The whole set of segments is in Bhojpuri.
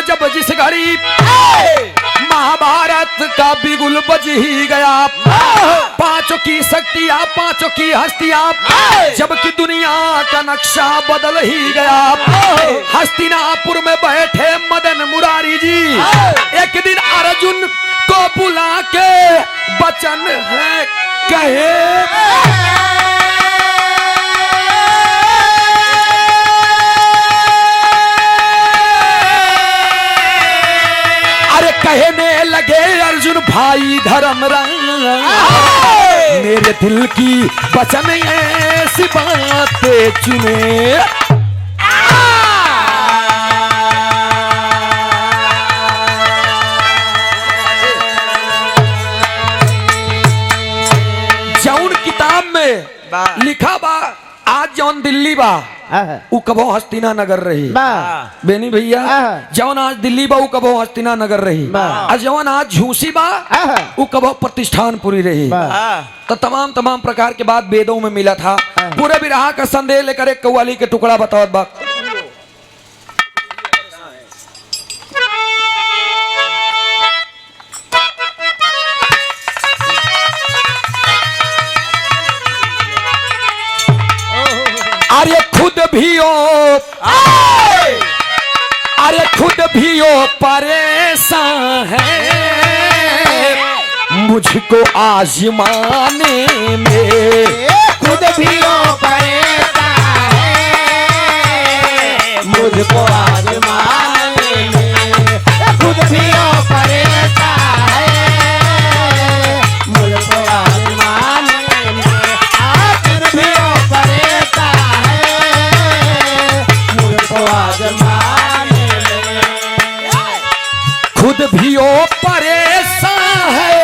जब जिस घड़ी महाभारत का बिगुल बज ही गया। पांचों की शक्तियां, पांचों की हस्तियां, जबकि दुनिया का नक्शा बदल ही गया। हस्तिनापुर में बैठे मदन मुरारी जी एक दिन अर्जुन को बुला के वचन है कहे, कहने लगे अर्जुन भाई धर्मराज, मेरे दिल की वचन ऐसी बातें चुने। जौन किताब में लिखा बा आज जौन दिल्ली बा उ कबो हस्तिना नगर रही बेनी भैया। जौन आज दिल्ली बा उ कबो हस्तिना नगर रही, और जौन आज झूसी बा उ कबो प्रतिष्ठानपुरी रही। तो तमाम प्रकार के बात वेदों में मिला था। पूरे विरहा का संदेह लेकर एक कव्वाली के टुकड़ा बताओ बा। अरे खुद भी हो, अरे खुद भी हो परेशान है मुझको आजमाने में। खुद भी हो परेशान है मुझको आजमाने में। खुद भी हो परेशान है मुझको आजमाने में। खुद भी हो परेशान मुझको आजमाने में। खुद भी हो परेशान है,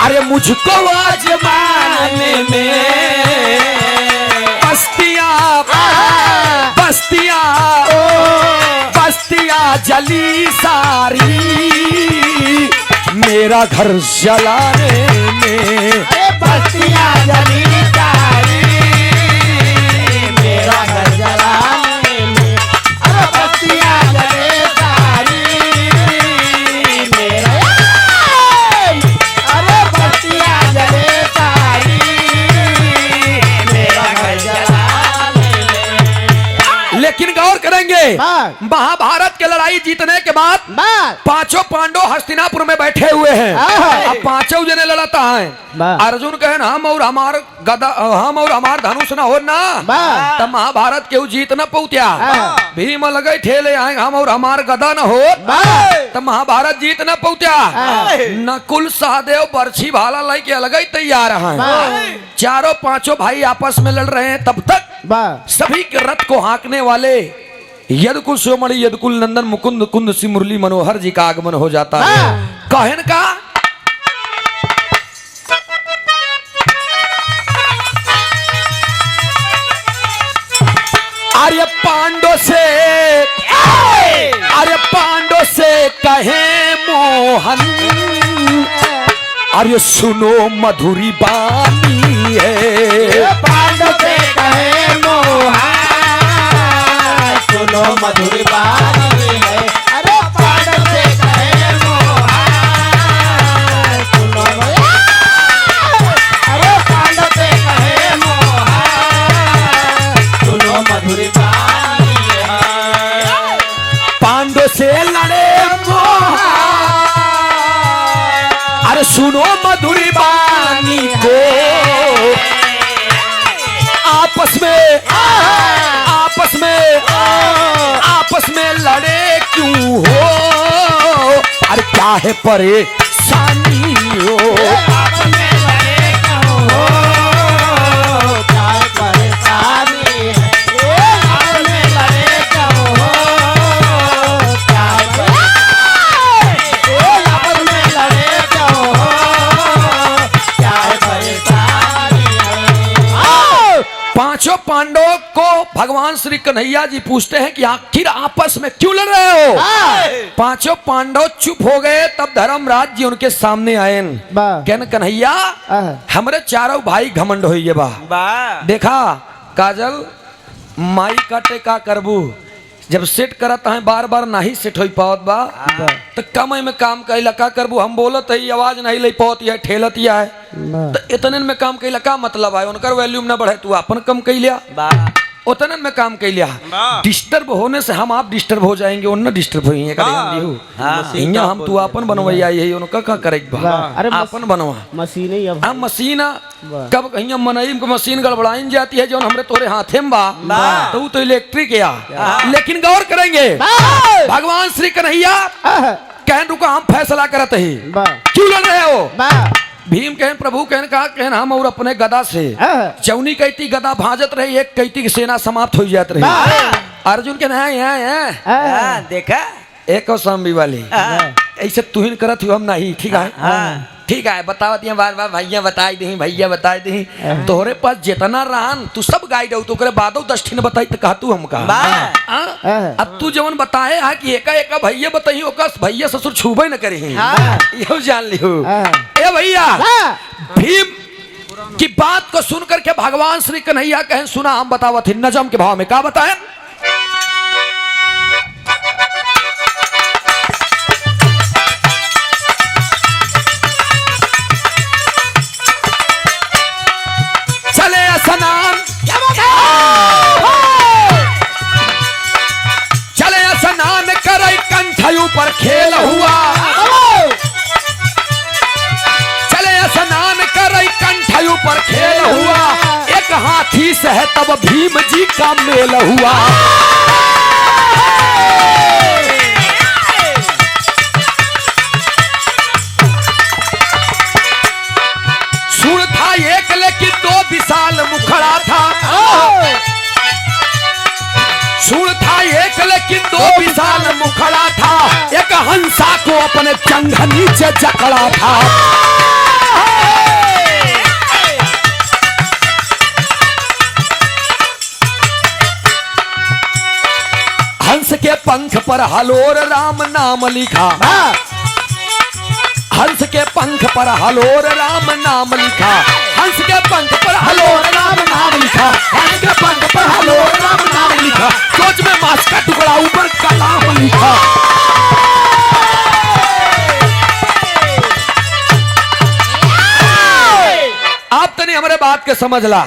अरे मुझको आजमाने में। बस्तियाँ बस्तियाँ बस्तियाँ जली सारी मेरा घर जलाने में। बस्तियाँ जली सारी मेरा घर जलाने में। अरे बस्तियाँ जली सारी मेरा, अरे बस्तियाँ जली सारी मेरा घर जलाने में। लेकिन गौर करेंगे महाभारत की लड़ाई जीतने के बाद पांचों पांडव हस्तिनापुर में बैठे हुए हैं। अब पांचों जने लड़ता है। अर्जुन कहे हम और हमार गदा, हम और हमार धनुष न हो ना, तब महाभारत केहू जीत न पहुंचा। भीम लगे ठेले आए हम और हमार गदा न हो, तब महाभारत जीत न पहुंचा। नकुल सहदेव बरछी भाला लेके अलग ही तैयार हैं। चारों पांचों भाई आपस में लड़ रहे हैं। तब तक सभी के रथ को हाँकने वाले यदकुल सोमणि यदकुल नंदन मुकुंद कुंद सी मुरली मनोहर जी का आगमन हो जाता है। कहन का अरे पांडव से, अरे पांडव से कहे मोहन, अरे सुनो मधुरी बानी है। पांडव से कहे मोहन सुनो मधुरी बानी है। अरे पांडव से कहे मोहन सुनो, अरे पांडव से कहे मोहन सुनो मधुरी बानी है। पांडव से लड़े मोहन, अरे सुनो मधुरी बानी को। आपस में आपस में लड़े क्यों हो, अरे क्या है परेशानी हो। आपस में लड़े क्यों हो, क्या है परेशानी है। आपस में लड़े क्यों हो, क्या है परेशानी है। आपस में लड़े क्यों हो, क्या है परेशानी है। पांचों पांडवों को भगवान श्री कन्हैया जी पूछते हैं कि आखिर आपस में क्यों लड़ रहे हो। पांचों पांडव चुप हो गए। तब धर्मराज जी उनके सामने आए। कहने कन्हैया हमारे चारों भाई घमंड हो ये बा देखा काजल माई काटे का करबू जब सेट करत है बार बार नहीं सेट हो पावत बा तो कम में काम कैला का करबू हम बोलत है आवाज नहीं ले पावत है ठेलत है तो इतने में काम कैला का मतलब है उनकर वैल्यूम ना बढ़े तू अपन कम कैलिया उतने में काम कैलिया डिस्टर्ब होने से हम आप डिस्टर्ब हो जाएंगे उन डिस्टर्ब होइए का ध्यान दियो इया हम तू अपन बनवैया यही उनका का करे बा अरे अपन बनवा मशीन ही अब हम मशीन कब कहीं मनई को मशीन गड़बड़ाइन जाती है जो हमरे तोरे हाथे में बा तो तो इलेक्ट्रिक या लेकिन गौर करेंगे भगवान श्री कन्हैया कहन रुका हम फैसला करते ही क्यों लड़ रहे हो भीम कहन प्रभु कहन कहा कहन हम और अपने गदा से चौनी कहती गदा भाजत रही एक कहती की सेना समाप्त हो जात रही अर्जुन के ना देखा एक और सांबी वाली ऐसे तुहिन करत हो हम नहीं ठीक है ठीक है बतावत बार बार भैया बताई दही भैया बताई दही तोहरे पास जितना रहन तू सब गाइड हो तो करे बादो 10 ठिन बताई तो कहा तू हमका अब तू जवन बताए है कि एका एका भैया बताई ओकर भैया ससुर छूबे न करे यो जान लियो ए भैया भीम की बात को सुन करके भगवान श्री कन्हैया कहें सुना हम बतावत नजम के भाव में का बताए चले स्नान करे कंठयू पर खेल हुआ चले स्नान करे कंठयू पर खेल हुआ एक हाथी से है तब भीम जी का मेल हुआ सुर था एक लेकिन दो विशाल मुखड़ा था सुर था एक लेकिन दो विशाल मुखड़ा था एक हंसा को अपने जंघ नीचे जकड़ा था हंस के पंख पर हलोर राम नाम लिखा हंस के पंख पर हलोर राम नाम लिखा हंस के पंख पर हलोर राम नाम लिखा हंस के पंख पर हलोर राम नाम लिखा सोच में मांस का टुकड़ा ऊपर कलाम लिखा आप तनी हमारे बात के समझ ला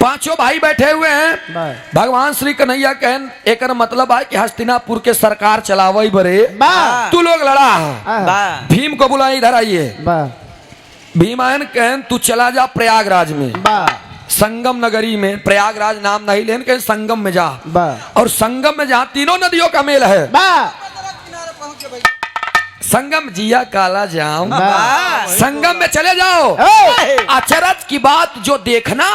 पांचों भाई बैठे हुए हैं भगवान श्री कन्हैया कहन एक मतलब है कि हस्तिनापुर के सरकार चलावई बरे तू लोग लड़ा भीम को बुला इधर आइए भीम आयन कहन तू चला जा प्रयागराज में संगम नगरी में प्रयागराज नाम नहीं लेन कहीं संगम में जा और संगम में जहाँ तीनों नदियों का मेल है संगम जिया काला जाम संगम में चले जाओ अचरज की बात जो देखना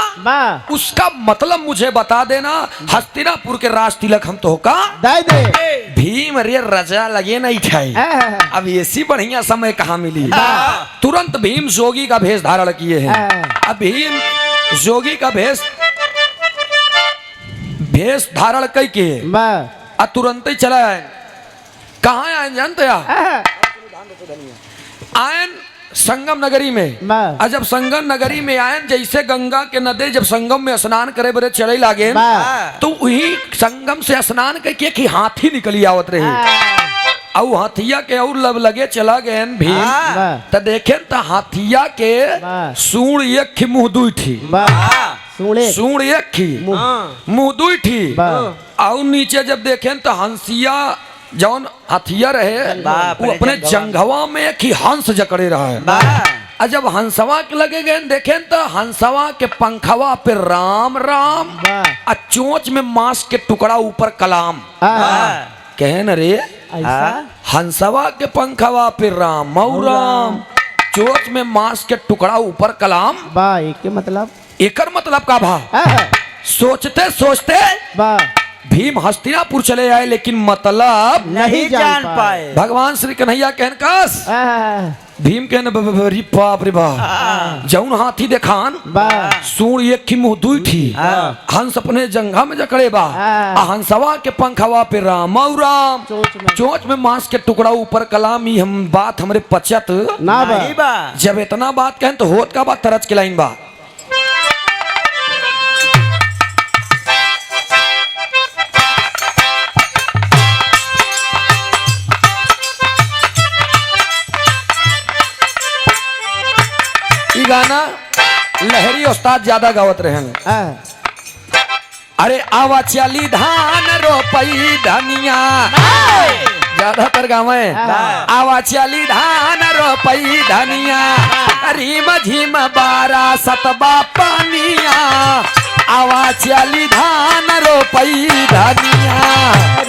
उसका मतलब मुझे बता देना हस्तिनापुर के राज तिलक हम तो का भीम रे रजा लगे नहीं ठाई अब ऐसी बढ़िया समय कहाँ मिली तुरंत भीम जोगी का भेष धारण किए हैं अब भीम जोगी का भेष धारण करके तुरंत ही चला है कहाँ आए जानते आयन संगम नगरी में जब संगम नगरी में आयन जैसे गंगा के नदी जब संगम में स्नान करे बड़े चढ़े लागे तो वही संगम से स्नान करके कि हाथी निकली आवत रही और हाथिया के और लब लगे चला गए भीम तो देखे तो हाथिया के सूढ़ एक मुँह दुई थी सूढ़ एक थी मुँह दुई थी और नीचे जब देखे तो हंसिया जौन हथिया रहे वो अपने जंघवा में कि हंस जकड़े रहे जब हंसवा के लगे गए देखे तो हंसवा के पंखवा पे राम राम चोंच में मांस के टुकड़ा ऊपर कलाम कहे न रे हंसवा के पंखवा पे राम राम चोंच में मांस के टुकड़ा ऊपर कलाम एकर मतलब का भा सोचते सोचते भीम हस्तिनापुर चले आए लेकिन मतलब नहीं जान पाए भगवान श्री कन्हैया कहन कस भीम कहन बाप रे बाप जौन हाथी देखान सूढ़ एक की मुँह दुई थी हंस अपने जंघा में जकड़े बा हंसवा के पंखवा पे राम राम चोंच में मांस के टुकड़ा ऊपर कलाम ही हम बात हमरे पचत ना बा जब इतना बात कहन तो होत का बात तरज के लाइन बा गाना लहरी उस्ताद ज्यादा गावत रहे। अरे आवा चली धान रोपई धनिया ज्यादातर गाँव है। आवा चली धान रोपई धनिया रीम झीम बारा सतबा पानिया आवा चली धान रोपई धनिया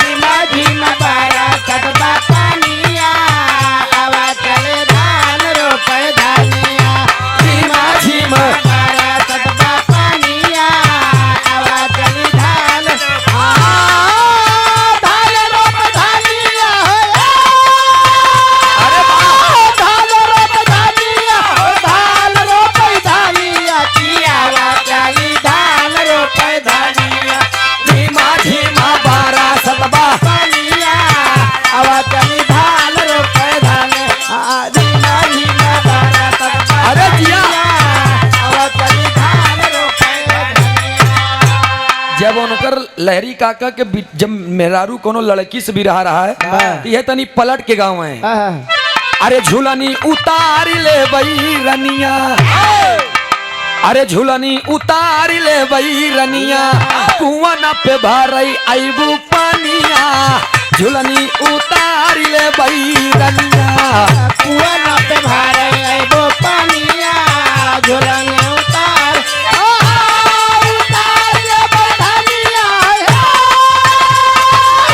रीमा झीम बारा सतबा पानिया आवा चली धान रोपई धनिया रीमा झीम बारा सतबा पानिया आवा चली धान धान रोप धनिया अरे धान रोप धनिया धान रोपई धनिया आवा चली धान रोपई धनिया रीमा झीम बारा सतबा पानिया आवा चली धान रोपई धनिया रीमा झीम बारा सतबा अरे जिया आवा चली धान रोपई धनिया। जब उनकर लहरी काका के जब मेहरारू कोनो लड़की से भी रहा है तो यह तनी पलट के गाँव है। अरे झूलनी उतारी ले बई रनिया अरे झूलनी उतारी ले बई रनिया कुआं न पे भरई आईबू पानिया झूलनी उतारी ले बई रनिया कुआं न पे भारे आइबो पानिया झोलन उतार उतार ले बधानिया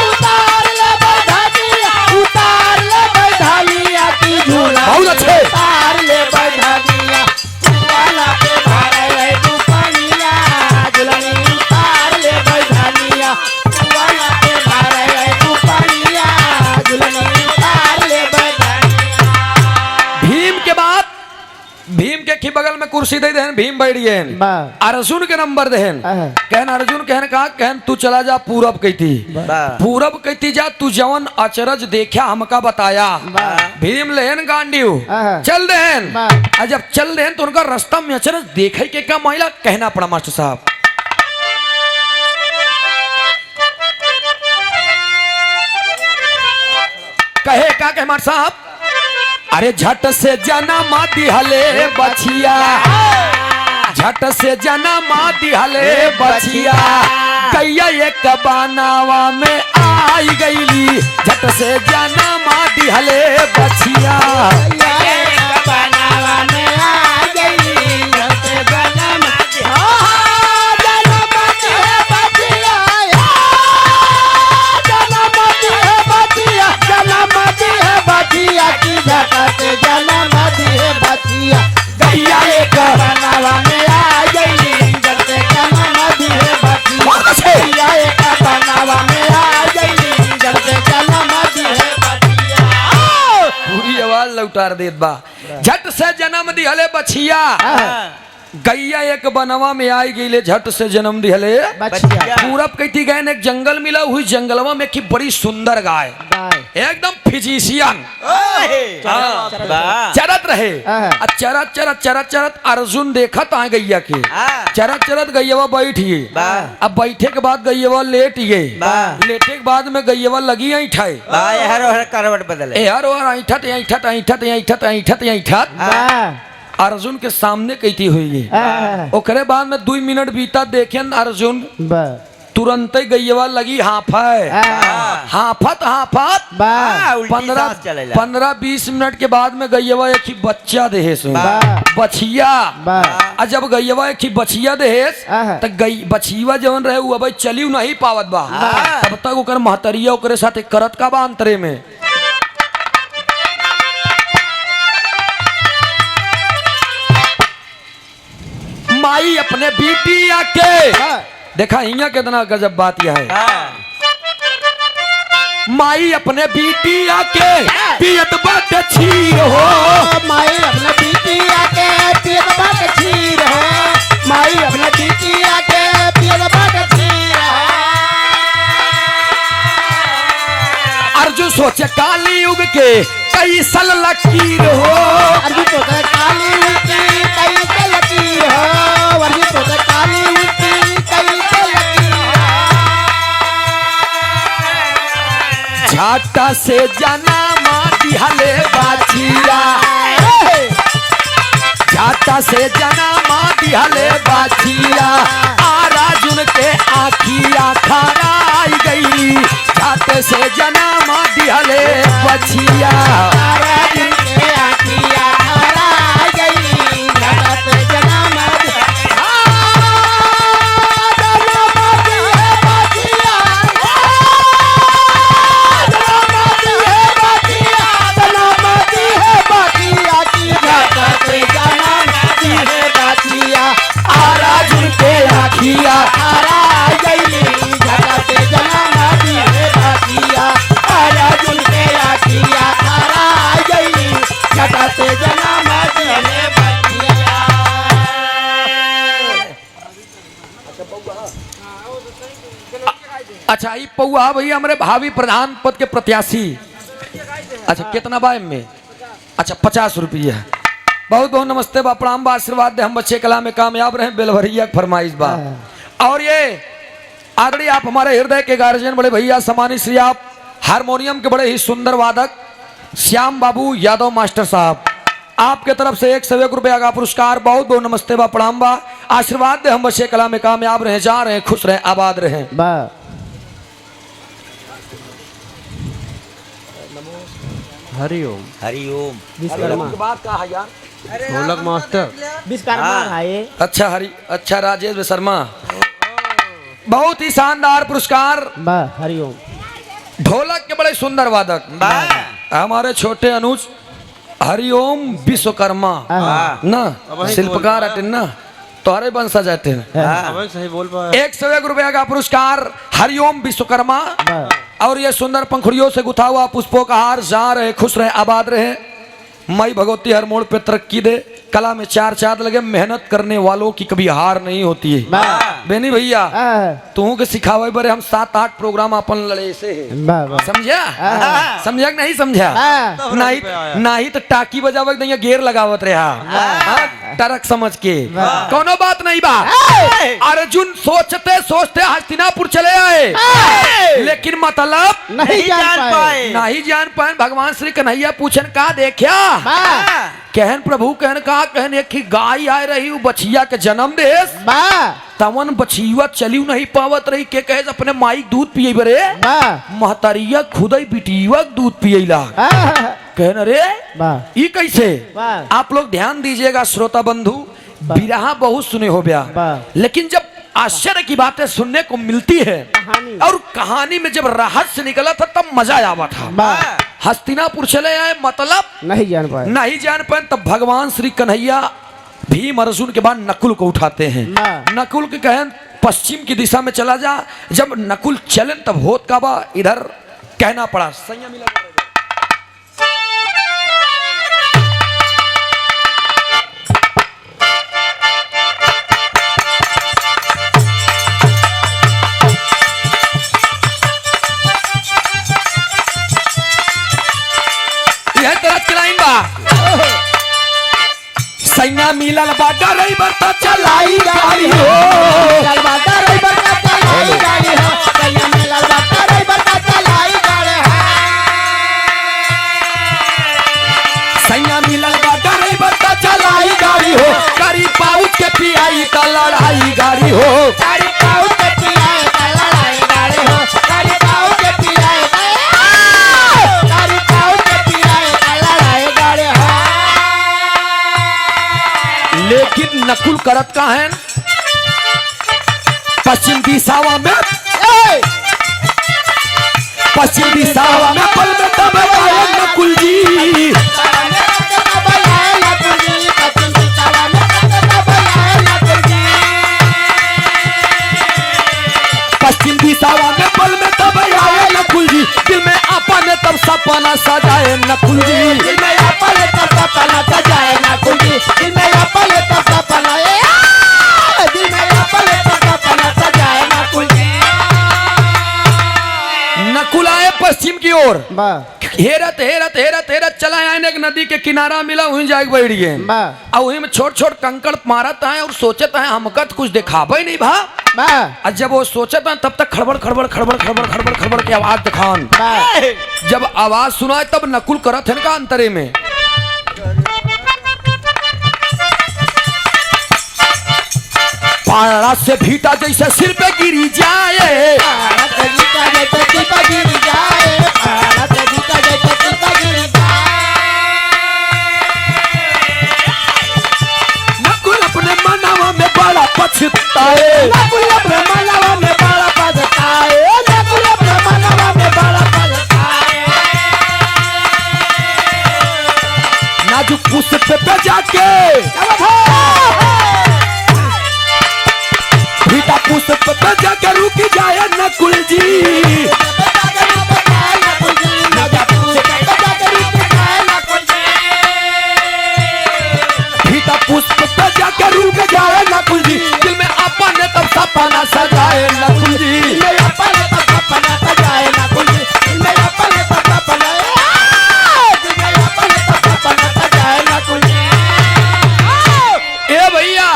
उतार ले बधानिया उतार ले बधानिया की झोला बहुत अच्छे। उतार ले बधानिया कुआं न पे भारे आइबो पानिया झोलन उतार ले बधानिया कुआं न पे भारे आइबो पानिया झोलन उतार ले बधानिया। भीम के खी बगल में कुर्सी दे देन भीम बैठ गए अर्जुन के नंबर देन कहन अर्जुन कहन कहा कहन तू चला जा पूरब कहती जा तू जवन अचरज देखा हमका बताया भीम लेन गांडीव चल देन जब चल देन तो उनका रास्ता में अचरज देखे के क्या महिला कहना पड़ा मास्टर साहब कहे का कहे मास्टर साहब अरे झट से जन्म दिहले बछिया झट से जन्म दिहले बछिया कैया एक बनावा में आई गईली झट से जन्म दिहले बछिया बनावा में आ गई झट जन्म कैया एक बनावा में आ गई झट जन्म दिए बहुत अच्छे। बतिया एक बनावा में आ गई झट जन्म दिए बतिया पूरी आवाज लौटार देत बा झट से जन्म दिहले बछिया गैया एक बनवा में आई गईले झट से जन्म दिहले पूरब कहती गए एक जंगल मिला हुई जंगलवा में की बड़ी सुंदर गाय एकदम फिजिशियन चरत रहे चरत चरत चरत चरत अर्जुन देखत आ गैया के चरत चरत गैया बैठ गई अब बैठे के बाद गैया लेट गई लेटे के बाद में गैया लगी ऐठाए करवट बदले यार ऐठत ऐठत ऐठत ऐठत ऐठत ऐठत अर्जुन के सामने कहती हुई ओकरे बाद में 2 मिनट बीता देखे अर्जुन तुरंत ही गैया लगी हाफत 15-20 मिनट के बाद में गैया एक ही बच्चा देहेस बछिया जब गैया एक ही बछिया देहेस तो बछिया जवन रहे वो अब चली नहीं पावत बा तब तक ओकर महतरिया ओकरे साथ करत का बा अंतरे में माई अपने बिटिया के देखा हिया कितना गजब बात यह है माई अपने बिटिया के पियत बाट छीर हो माई अपने बिटिया के पियत बाट छीर हो माई अपने बिटिया के पियत बाट छीर हो अर्जुन सोचे काली युग के कई सल लकीर हो अर्जुन सोचे काली युग की कई सल लकीर हो अर्जुन सोचे काली युग की कई सल लकीर झाटा से जना माती हले बाचिया झाटा छाता से जनामा दिहले बाछिया अर्जुन के आखिया खराई गई छाते से जनामा दिहले बछिया अर्जुन के आखिया खराई गई छाते से जनामा अर्जुन के आखिया खराई गई छाते जनामा दिहले बछिया अर्जुन के आखिया खराई गई छाते जनामा दिहले बछिया। अच्छा ये पौआ भैया हमारे भावी प्रधान पद के प्रत्याशी अच्छा कितना बा में अच्छा 50 रुपया बहुत बहुत नमस्ते बा प्रणाम बा आशीर्वाद दे हम बच्चे कला में कामयाब रहे बेलभरिया फरमाइश बा और ये आदरणीय आप हमारे हृदय के गार्जियन बड़े भैया सम्मानित श्री आप हारमोनियम के बड़े ही सुंदर वादक श्याम बाबू यादव मास्टर साहब आपके तरफ से 101 रुपया का पुरस्कार बहुत बहुत नमस्ते बा प्रणाम बा आशीर्वाद दे हम बच्चे कला में कामयाब रहे जा रहे खुश रहे आबाद रहे हरिओम हरिओम बात कहा है यार ढोलक मास्टर विश्वकर्मा भाई अच्छा अच्छा राजेश शर्मा बहुत ही शानदार पुरस्कार हरिओम ढोलक के बड़े सुंदर वादक हमारे छोटे अनुज हरिओम विश्वकर्मा ना शिल्पकार अटे ना तोहरे बंसा जाते हैं सही बोल पा 101 रुपया का पुरस्कार हरिओम विश्वकर्मा और ये सुंदर पंखुड़ियों से गुथा हुआ पुष्पों का हार जा रहे खुश रहे आबाद रहे मई भगवती हर मोड़ पे तरक्की दे कला में चार चांद लगे मेहनत करने वालों की कभी हार नहीं होती है बेनी भैया तू के सिखावे बरे हम 7-8 प्रोग्राम अपन लड़े से समझा समझा कि नहीं समझा नहीं तो टाकी बजावे नहीं गेर लगावत रहा टरक समझ के कोनो बात नहीं बा अर्जुन सोचते सोचते हस्तिनापुर चले आए लेकिन मतलब नहीं जान पाए भगवान श्री कन्हैया पूछन का देखा कहन प्रभु कहन कहा कहन एक ही गाय आए रही वो बछिया के जन्म देश तवन बछिया चली नहीं पावत रही के कहे अपने माई दूध पिए बरे महतरिया खुद ही बिटिया दूध पियला कहन अरे ये कैसे आप लोग ध्यान दीजिएगा श्रोता बंधु बिरहा बहुत सुने हो गया लेकिन जब आश्चर्य की बातें सुनने को मिलती है और कहानी में जब रहस्य निकला था तब मजा आवा था हस्तिनापुर चले आए मतलब नहीं जान पाए तब भगवान श्री कन्हैया भीम अर्जुन के बाद नकुल को उठाते हैं नकुल के कहन पश्चिम की दिशा में चला जा जब नकुल चले तब होत का बा इधर कहना पड़ा संयम मिला सैया मिलल बाटा रही बरता चलाई गाड़ी हो मिलल बाटा रही बरता चलाई गाड़ी हो सैया मिलल बाटा रही बरता चलाई गाड़ी हो सैया मिलल बाटा रही बरता चलाई गाड़ी हो करी पाउच के पियाई का लड़ाई गाड़ी हो करी पाउच के पियाई का लड़ाई गाड़ी हो करी पाउच के पियाई का लड़ाई गाड़ी हो लेकिन नकुल करत का है पश्चिम दिशावा में पल में तब आए नकुल जी पश्चिम दिशावा में पल में तब आए नकुल जी दिल में अपन तब सपना सजाए नकुल जी दिल में अपन तब सपना सजाए नकुल जी दिल में अपन तब सपना दिल में अपन तब सपना सजाए नकुल जी नकुल आए पश्चिम की ओर हेरत हेरत हेरत हेरत चला आए एक नदी के किनारा मिला वहीं जाके बैठ गए और वहीं में छोट छोट कंकड़ मारत आए और सोचत आए हमका कुछ दिखाबे नहीं भा और जब वो सोचत तब तक खड़बड़ खड़बड़ खड़बड़ खड़बड़ खड़बड़ खड़बड़ की आवाज दिखान जब आवाज सुनाए तब नकुल करत है का अंतरे में पारा से भीटा जैसे सिर पे गिरी जाए, भारत जीता जैसे चिपा गिर जाए, भारत जीता जैसे चिपा गिर जाए। नकुल अपने मनवा में बड़ा पछताए, नकुल अपने मनवा में बड़ा पछताए, नकुल अपने मनवा में बड़ा पछताए। नाजुक पुष्प पे जाके भीटा पुष्प पे जाके रुक जाए नकुल जी। भीटा पुष्प पे जाके रुक जाए नकुल जी, दिल में अपने तब सपना सजाए नकुल जी। ए भैया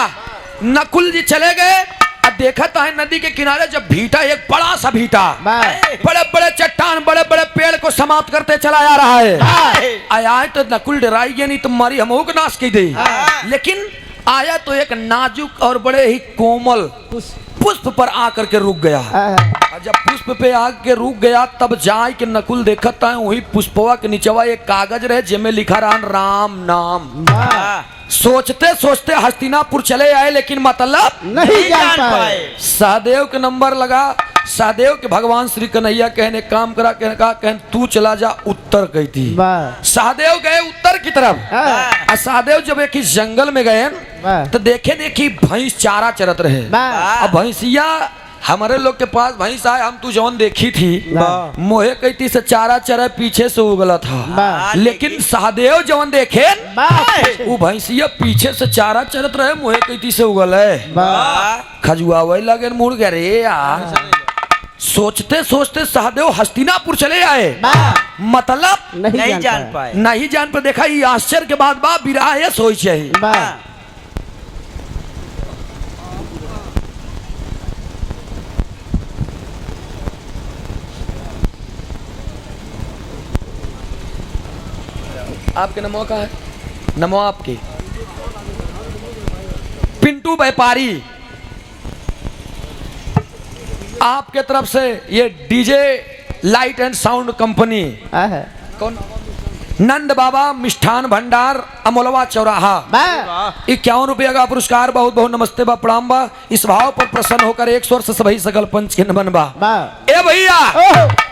नकुल जी चले गए। अब देखा था नदी के किनारे जब भीटा, एक बड़ा सा भीटा बड़े बड़े चट्टान बड़े बड़े पेड़ को समाप्त करते चला आ रहा है। आया तो नकुल डराई गया, नहीं तुम्हारी हम को नाश की दी। लेकिन आया तो एक नाजुक और बड़े ही कोमल पुष्प पर आकर के रुक गया। और जब पुष्प पे आके रुक गया तब जाए कि नकुल देखता है वही पुष्पवा के नीचवा एक कागज रहे जिसमें लिखा रहा राम नाम। सोचते सोचते हस्तिनापुर चले आए लेकिन मतलब नहीं जान पाए। सहदेव के नंबर लगा। सहदेव के भगवान श्री कन्हैया कहने काम करा, कहने कहा कहने तू चला जा उत्तर गई थी। सहदेव गए उत्तर की तरफ। और सहदेव जब एक ही जंगल में गए तो देखे देखी भैंस चारा चरत रहे। अब भैंसिया हमारे लोग के पास भैंस आए, हम तू जौन देखी थी मोहे कहती से चारा चरा पीछे से उगला था। लेकिन सहदेव जौन देखे वो भैंसिया पीछे से चारा चरत रहे, मोहे कहती से उगल है। खजुआवे लगे मुड़ गए रे यार। सोचते सोचते सहदेव हस्तिनापुर चले आए, मतलब नहीं जान पाए। नहीं जान पर देखा ये आश्चर्य के बाद बा विराह सोच है। आपके नमो का है, नमो आपके पिंटू व्यापारी आपके तरफ से ये DJ light and sound company कौन नंद बाबा मिष्ठान भंडार अमोलवा चौराहा 51 रुपया का पुरस्कार। बहुत बहुत नमस्ते बा प्रणाम बा। इस भाव पर प्रसन्न होकर 100 वर्ष सभी सकल पंच के नमन बा। ए भैया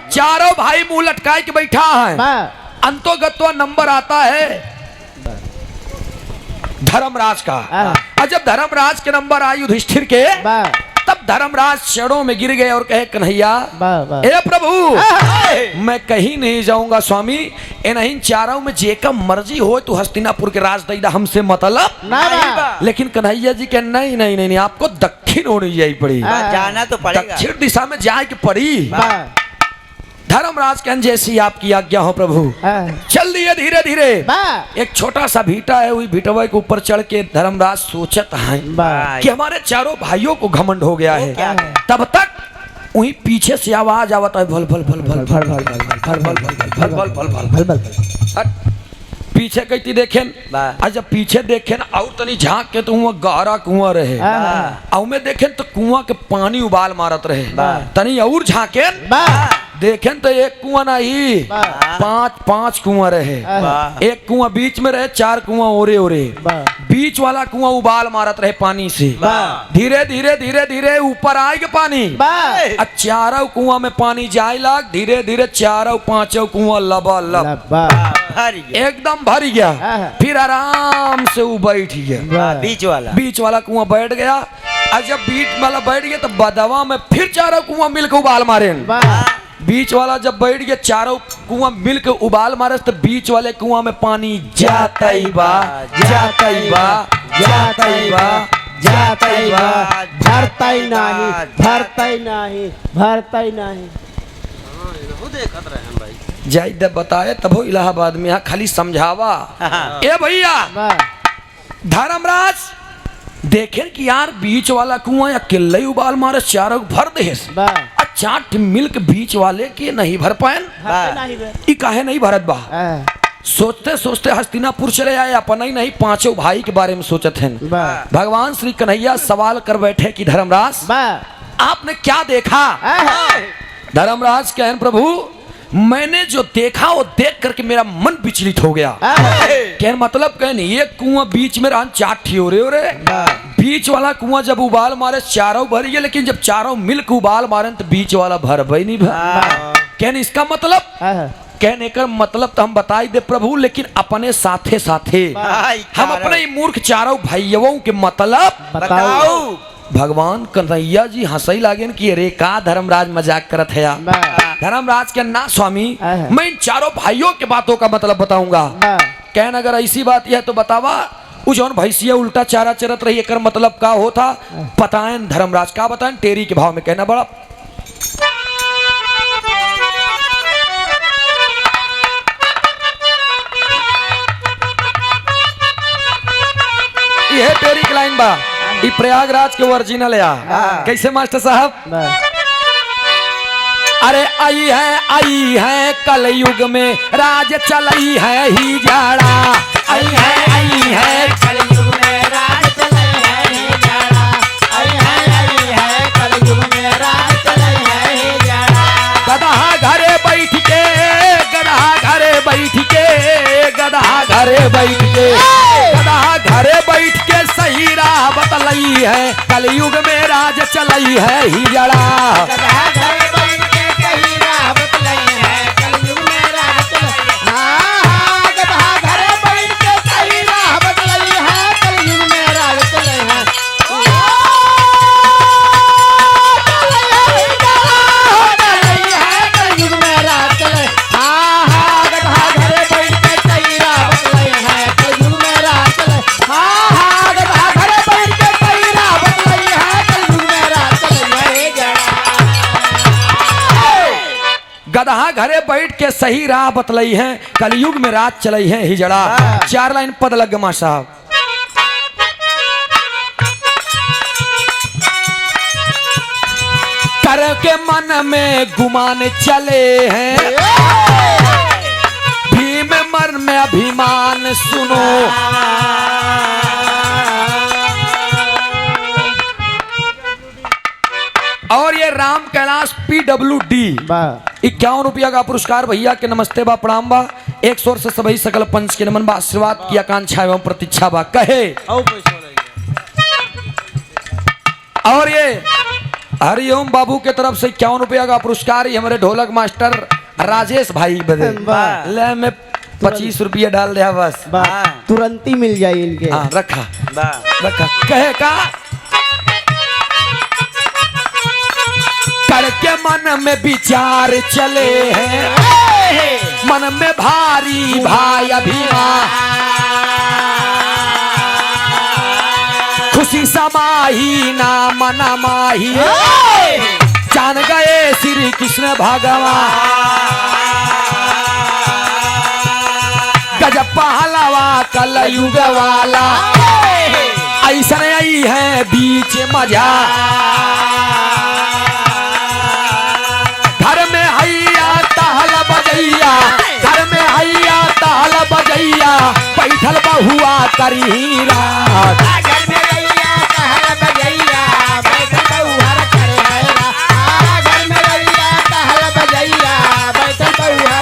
चारों भाई मुंह लटकाए के बैठा है। अंतोगत्वा नंबर आता है धर्मराज का। और जब धर्मराज के नंबर आए युधिष्ठिर के तब धर्मराज चरणों में गिर गए और कहे कन्हैया हे प्रभु मैं कहीं नहीं जाऊंगा स्वामी, इन्हीं चारों में जेका मर्जी हो तू हस्तिनापुर के राज दैदा हमसे मतलब। लेकिन कन्हैया जी के नहीं नहीं नहीं, नहीं आपको दक्षिण होनी जाई पड़ी, जाना तो पड़ेगा, दक्षिण दिशा में जाए की पड़ी। धर्मराज कहन जैसी आपकी आज्ञा हो प्रभु। चल दिए धीरे धीरे। एक छोटा सा भीटा है, वही भीटवा के ऊपर चढ़ के धर्मराज सोचत है कि हमारे चारों भाइयों को घमंड हो गया है। तब तक वही पीछे से आवाज आवता है भल भल भल भल भल भल भल भल भल भल भल भल भल। पीछे कहती देखेन, जब पीछे देखेन और तनी झांक के तो वहाँ गहरा कुआं रहे, और में देखेन तो कुआं के पानी उबाल मारत रहे। तनी और झांकेन देखें तो एक कुआं नहीं 5 कुआं रहे। एक कुआं बीच में रहे, 4 कुआं ओरे ओरे। बीच वाला कुआं उबाल मारत रहे पानी से। धीरे धीरे धीरे धीरे ऊपर आएगा पानी। चारों कुआं में पानी जाए लाग, धीरे धीरे 4-5 कुआं लबालब एकदम भर गया। फिर आराम से वो बैठ गया। बीच वाला कुआं बैठ गया। और जब बीच वाला बैठ गया तो बदवा में फिर 4 कुआं मिलकर उबाल मारे। बीच वाला जब बैठ गया, 4 कुआं मिलकर उबाल मारे तो बीच वाले कुआं में पानी जाता ही बा, जाता ही बा, जाता ही बा, जाता ही बा, भरता ही नहीं, भरता ही नहीं, भरता ही नहीं। जाई दे बताए तब इलाहाबाद में यहाँ खाली समझावा। ए भैया धर्मराज देखे कि यार बीच वाला कुआं अकेले उबाल मारे, 4 भर दे। 4 मिल्क बीच वाले के नहीं भर पाए, काहे नहीं भरत बा। सोचते सोचते हस्तिनापुर चले आए, अपन ही नहीं पांचों भाई के बारे में सोचते हैं। भगवान श्री कन्हैया सवाल कर बैठे कि धर्मराज आपने क्या देखा? धर्मराज कहन प्रभु मैंने जो देखा वो देख करके मेरा मन विचलित हो गया। कहन मतलब कहन एक कुआं बीच में रहन 4 ठियोरे हो रहे, बीच वाला कुआं जब उबाल मारे चारों भर गए, लेकिन जब चारों मिलकर उबाल मारे तो बीच वाला भर भाई नहीं भर। कहन इसका मतलब कहने का मतलब तो हम बता ही दे प्रभु, लेकिन अपने साथे साथे हम अपने मूर्ख चारों भाइयों के मतलब बताओ। भगवान कन्हैया जी हंसई लागे कि अरे का धर्मराज मजाक करत है। धर्मराज के ना स्वामी मैं इन चारों भाइयों के बातों का मतलब बताऊंगा। कहन अगर ऐसी बात यह तो बतावा वो जौन भैंसिया उल्टा चारा चरत रही कर मतलब का होता बताएं धर्मराज का बताएं टेरी के भाव में। कहना बड़ा ये टेरी की लाइन बा, ये प्रयागराज के ओरिजिनल या कैसे मास्टर साहब? अरे आई है कल युग में राज चलई है ही जाड़ा, आई है कल युग में राज चले हैं ही जाड़ा, आई है कल युग में राज चले हैं ही जाड़ा। गधा घरे बैठ के गधा घरे बैठ के गधा घरे बैठ के गधा घरे बैठ के सही राह बतलई है कल युग में राज चलई है ही जड़ा। गधा घरे बैठ के सही राह बतलई है कल युग में राज चले। हाँ गधा घरे बैठ के सही राह बतलई है कल युग में राज चले हैं। चलई है कल युग में राज चले। हाँ गधा घरे बैठ के सही राह बतलई है कल युग में राज चले। हाँ गधा घरे बैठ के सही राह बतलई है कल युग में राज चले है जड़ा। गधा घरे बैठ के सही राह बतलई है कलयुग में रात चलई है हिजड़ा। 4 लाइन पद लग मा साहब। कर के मन में गुमान चले हैं भीम मन में अभिमान सुनो। और ये राम कैलाश PWD 51 रुपया का पुरस्कार भैया के नमस्ते बा प्रणाम बा। 100 स्वर से सभी सकल पंच के नमन बा आशीर्वाद की आकांक्षा एवं प्रतीक्षा बा कहे। और ये हरिओम बाबू के तरफ से 51 रुपया का पुरस्कार ही हमारे ढोलक मास्टर राजेश भाई बदे ले में 25 रुपया डाल दिया बस तुरंत ही मिल जाए इनके। हाँ रखा रखा कहे का करके मन में विचार चले हैं मन में भारी भाई अभिमान खुशी समाही ना मना माही जान गए श्री कृष्ण भगवान गजब पहलवा कलयुग वाला ऐसा आई है बीच मजा घर में हैया ताल बजैया घर में हैया ताल बजैया बैठल बहुआ करी रात घर में रैया कहल बजैया बैठल बहुहर करे हैरा। घर में रैया कहल बजैया बैठल बहुहर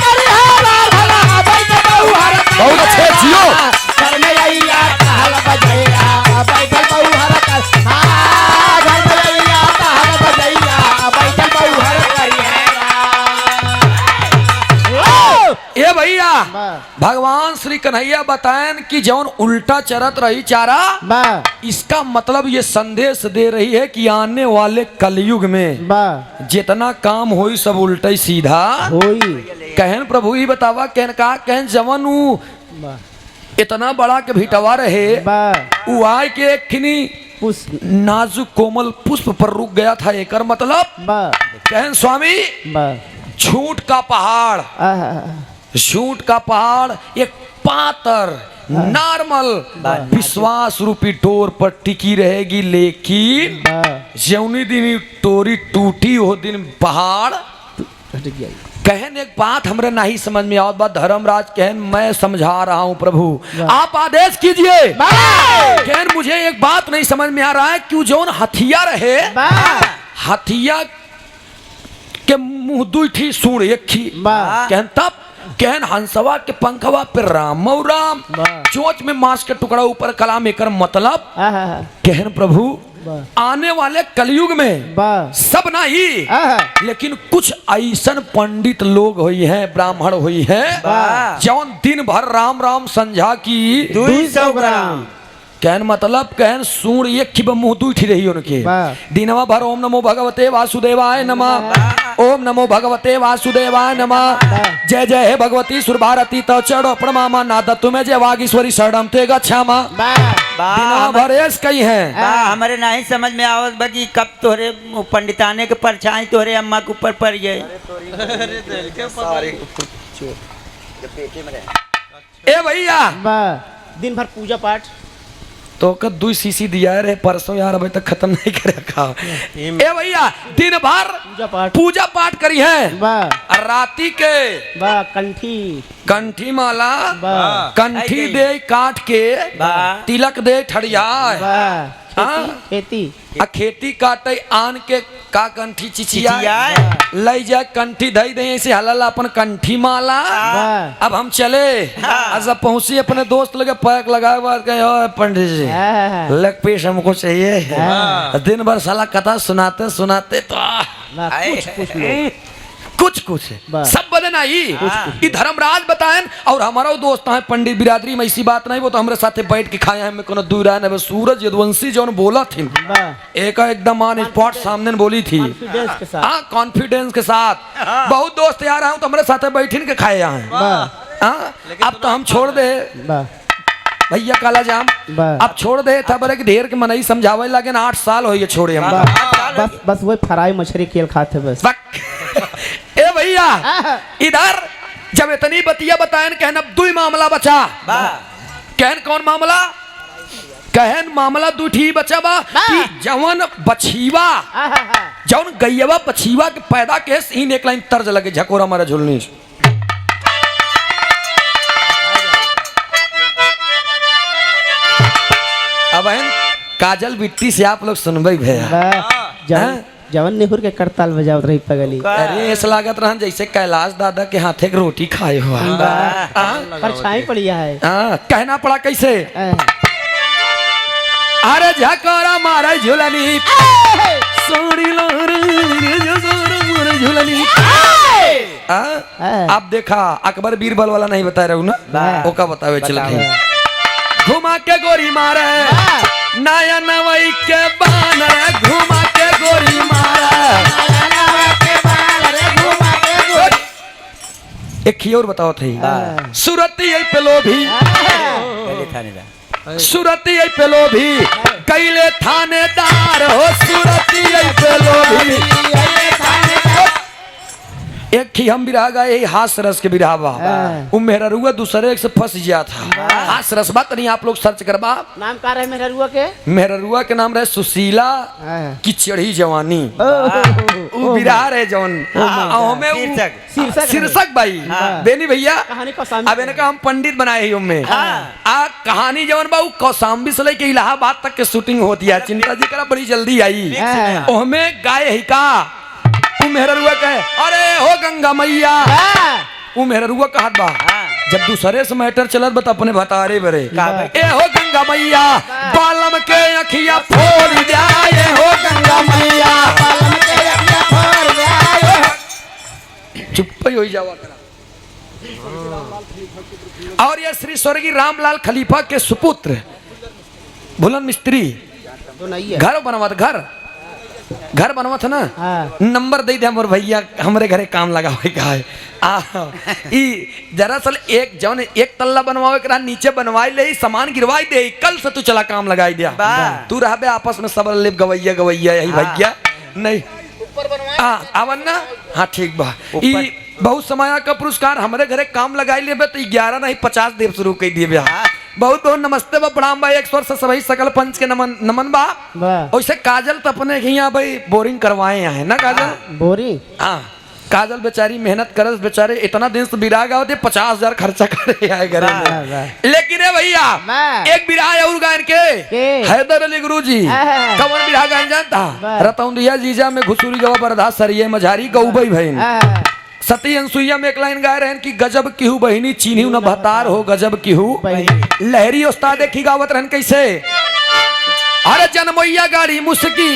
करे हैरा भला बैठल बहुहर बहुत अच्छे जियो। घर में रैया कहल बजैया बैठल बहुहर कर। हाँ घर में रैया कहल बजैया बैठल बहुहर करी हैरा। ए भैया भगवान श्री कन्हैया बताएं कि जौन उल्टा चरत रही चारा इसका मतलब ये संदेश दे रही है कि आने वाले कलयुग में जितना काम होई सब उल्टा ही सीधा कहन प्रभु ही बतावा कहन का कहन जवन ऊ इतना बड़ा के भिटवा रहे ऊ आय के एक खिनी नाजुक कोमल पुष्प पर रुक गया था एकर मतलब कहन स्वामी झूठ का पहाड़ झूठ का पहाड़ एक पातर नॉर्मल विश्वास रूपी डोर पर टिकी रहेगी, लेकिन जौनी दिन टोरी टूटी वो दिन पहाड़ कहन एक बात हमरे नहीं समझ में आवत बा धर्मराज कहन मैं समझा रहा हूँ प्रभु आप आदेश कीजिए। कहन मुझे एक बात नहीं समझ में आ रहा है क्यों जौन हथिया रहे हथिया के मुंह दुठी सूढ़ एक कहन तब कहन हंसवा के पंखवा पे राम और राम चोंच में मांस के टुकड़ा ऊपर कलाम एकर मतलब कहन प्रभु आने वाले कलयुग में सब नहीं लेकिन कुछ ऐसन पंडित लोग हुई हैं ब्राह्मण हुई हैं जौन दिन भर राम राम संझा की 200 ग्राम कहन मतलब कहन सूर एक खिब मुंह दुठी रही उनके दिनवा भर ओम नमो भगवते वासुदेवाय नमः ओम नमो भगवते वासुदेवाय नमः जय जय हे भगवती सुर भारती तो चढ़ो प्रणमा नाद तुम्हें जय वागीश्वरी शरणम ते गच्छामा दिनवा भर ऐस कही है हमारे नहीं समझ में आवत बाकी कब तोरे पंडिताने के परछाई तोरे अम्मा के ऊपर पड़ गए। ए भैया दिन भर पूजा पाठ तो का 2 सीसी दिया रे परसों यार अभी तक खत्म नहीं करे रखा। ए भैया दिन भर पूजा पाठ करी है राती के कंठी माला कंठी दे काट के तिलक दे ठड़िया खेती काटे आन के का कंठी चिचिया ले जा कंठी धई दे ऐसे हलल अपन कंठी माला अब हम चले जब पहुंची अपने दोस्त लगे पैक लगाए बाद गए पंडित जी लग पेश हमको चाहिए दिन भर साला कथा सुनाते सुनाते तो कुछ सब बदन आई धर्मराज बताएं और हमारा दोस्त है पंडित बिरादरी में ऐसी बात नहीं वो तो हमारे साथे बैठ के खाए हमें कोनो दूर है सूरज यदुवंशी जो बोला थी एक एकदम ऑन स्पॉट सामने बोली थी हाँ कॉन्फिडेंस के साथ बहुत दोस्त यार हूँ तो हमारे साथे बैठ के खाए यहाँ अब तो हम छोड़ दे भैया काला जाम अब छोड़ दे था बड़े ढेर के मनई समझावे लगे ना 8 साल हो ये छोड़े हम बस वही फ्राई मछली खेल खाते बस ए भैया इधर जब इतनी बतिया बताएं कहन अब 2 मामला बचा कहन कौन मामला कहन मामला 2 ही बचा बा कि जवन बछीवा जवन गैयवा बछीवा के पैदा के सीन एक लाइन तर्ज लगे झकोरा मारा झुलनी अब काजल बिट्टी से आप लोग सुनबे भैया जवन नेहुर के करताल बजावत रही पगली अरे ऐसा लागत रहन जैसे कैलाश दादा के हाथे के रोटी खाए हुआ परछाई पड़िया है कहना पड़ा कैसे अरे झकोरा मारा झुलनी सोड़ी झुलनी आप देखा अकबर बीरबल वाला नहीं बता रहा हूँ ना वो का बतावे चलते घुमा के गोरी मारे नया नवई के बानर घुमा के गोरी मारे एक ही और बताओ थे सूरती पे लोभी सूरती पे लोभी कैले थानेदार हो सूरती पे लोभी एक ही हम बिरहा गए हास रस के बिरहावा वो मेहरुआ दूसरे से फंस गया था हास रस बात नहीं आप लोग सर्च करबा नाम का रहे मेहरुआ के नाम रहे सुशीला की चढ़ी जवानी वो बिरहा रहे जौन शीर्षक भाई बेनी भैया अब इनका हम पंडित बनाए ही उनमें कहानी जवन बा कौशाम्बी से लेके इलाहाबाद तक के शूटिंग होती है चिंता जी करा बड़ी जल्दी आई हमें गाय ही का मेहरुआ कहे अरे हो गंगा मैया वो मेहरुआ कहत बा जब दूसरे से मैटर चलत बता अपने बतारे बरे ए हो गंगा मैया बालम के अखिया फोड़ जाए हो गंगा मैया बालम के अखिया फोड़ जाए चुप ही हो जावा और ये श्री स्वर्गीय रामलाल खलीफा के सुपुत्र बुलंद मिस्त्री घर बनवा घर बनवा था ना नंबर दे दे हमर भैया हमरे घरे काम लगा हुए का है दरअसल एक जौन एक तल्ला बनवावे के नीचे बनवाई ले सामान गिरवाई दे कल से तू चला काम लगाई दिया तू रहबे आपस में सब लिप गवैया गवैया यही भैया नहीं ऊपर बनवाए आवन ना हाँ ठीक बा बहुत समय का पुरस्कार हमारे घरे काम लगाई लेबे तो 11 नहीं 50 देव शुरू कर दिए बहुत बहुत नमस्ते बा प्रणाम भाई एक स्वर से सभी सकल पंच के नमन बा वैसे काजल तो अपने यहाँ भाई बोरिंग करवाए हैं ना काजल बोरिंग हाँ काजल बेचारी मेहनत करस बेचारे इतना दिन से बिराह गावत 50,000 खर्चा करे आए घरे में। लेकिन है भैया एक बिराह और गायन के हैदर अली गुरुजी कवन बिराह गायन जानता रतौंदिया जीजा में घुसुरी गवा बरदा सरिये मझारी गौबई भईन सती अनसुईया में एक लाइन गाय रहे कि गजब किहू बहिनी चीन्ही न भतार हो गजब किहू लहरी उस्ताद देखी गावत रहन कैसे अरे जनमैया गाड़ी मुस्की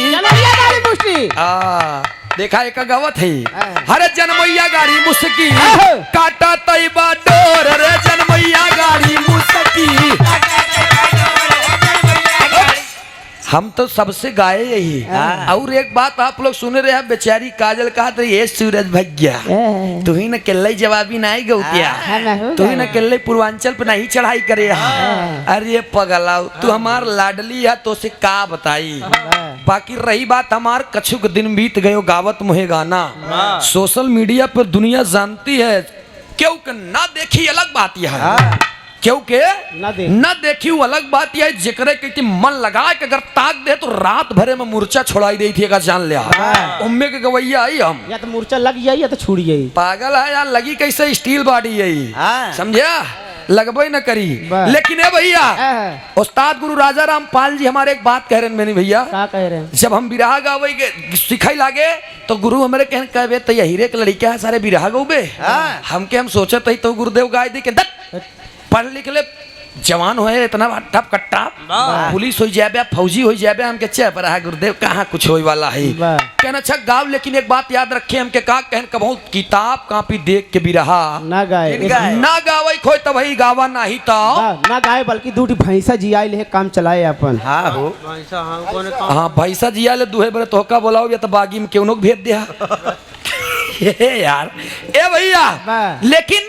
देखा एक गावत है अरे जनमैया गाड़ी मुस्की काटा तैबा डोर रे जनमैया गाड़ी मुस्की। हम तो सबसे गाए यही और एक बात आप लोग सुन रहे हैं बेचारी काजल कहा तो ये सूरज भैया तू ही न केल्ले जवाबी नहीं गौ क्या तू ही न केल्ले पूर्वांचल पे नहीं चढ़ाई करे अरे पगलाऊ तू हमार लाडली है तो से का बताई। बाकी रही बात हमार कछुक दिन बीत गयो गावत मुहे गाना सोशल मीडिया पर दुनिया जानती है क्योंकि ना देखी अलग बात यह है क्योंकि न देखी वो अलग बात यह जिक्र की मन लगा कि अगर ताक दे तो रात भरे में मूर्छा छोड़ाई दी थी अगर जान लिया उम्मे के गवैया आई हम या तो मूर्छा लग जाई या तो छूट जाई पागल है यार लगी कैसे स्टील बॉडी यही समझा लगबे न करी। लेकिन है भैया उस्ताद गुरु राजा राम पाल जी हमारे एक बात कह रहे हैं मैंने भैया क्या कह रहे हैं जब हम बिरहा गावे के सिखाई लागे तो गुरु हमारे कहवे तो यही रे लड़का है सारे बिरहा गौबे हमके हम सोचत ही तो गुरुदेव गाय दी के पढ़ लिख ले जवान होए इतना टप कट्टा पुलिस हो जाए फौजी हो जाए हमके चे पर गुरुदेव कहाँ कुछ होए वाला है कहना अच्छा गाँव। लेकिन एक बात याद रखे हमके का कहन कबहू किताब कापी देख के भी रहा ना गाए ना गावे खोई तब ही गावा नहीं तो ना गाए बल्कि दूटी भैंसा जिया ले काम चलाए अपन हाँ भैंसा जिया ले दुहे बड़े तोहका बोलाओ या तो बागी में क्यों भेज दिया यार ए भैया। लेकिन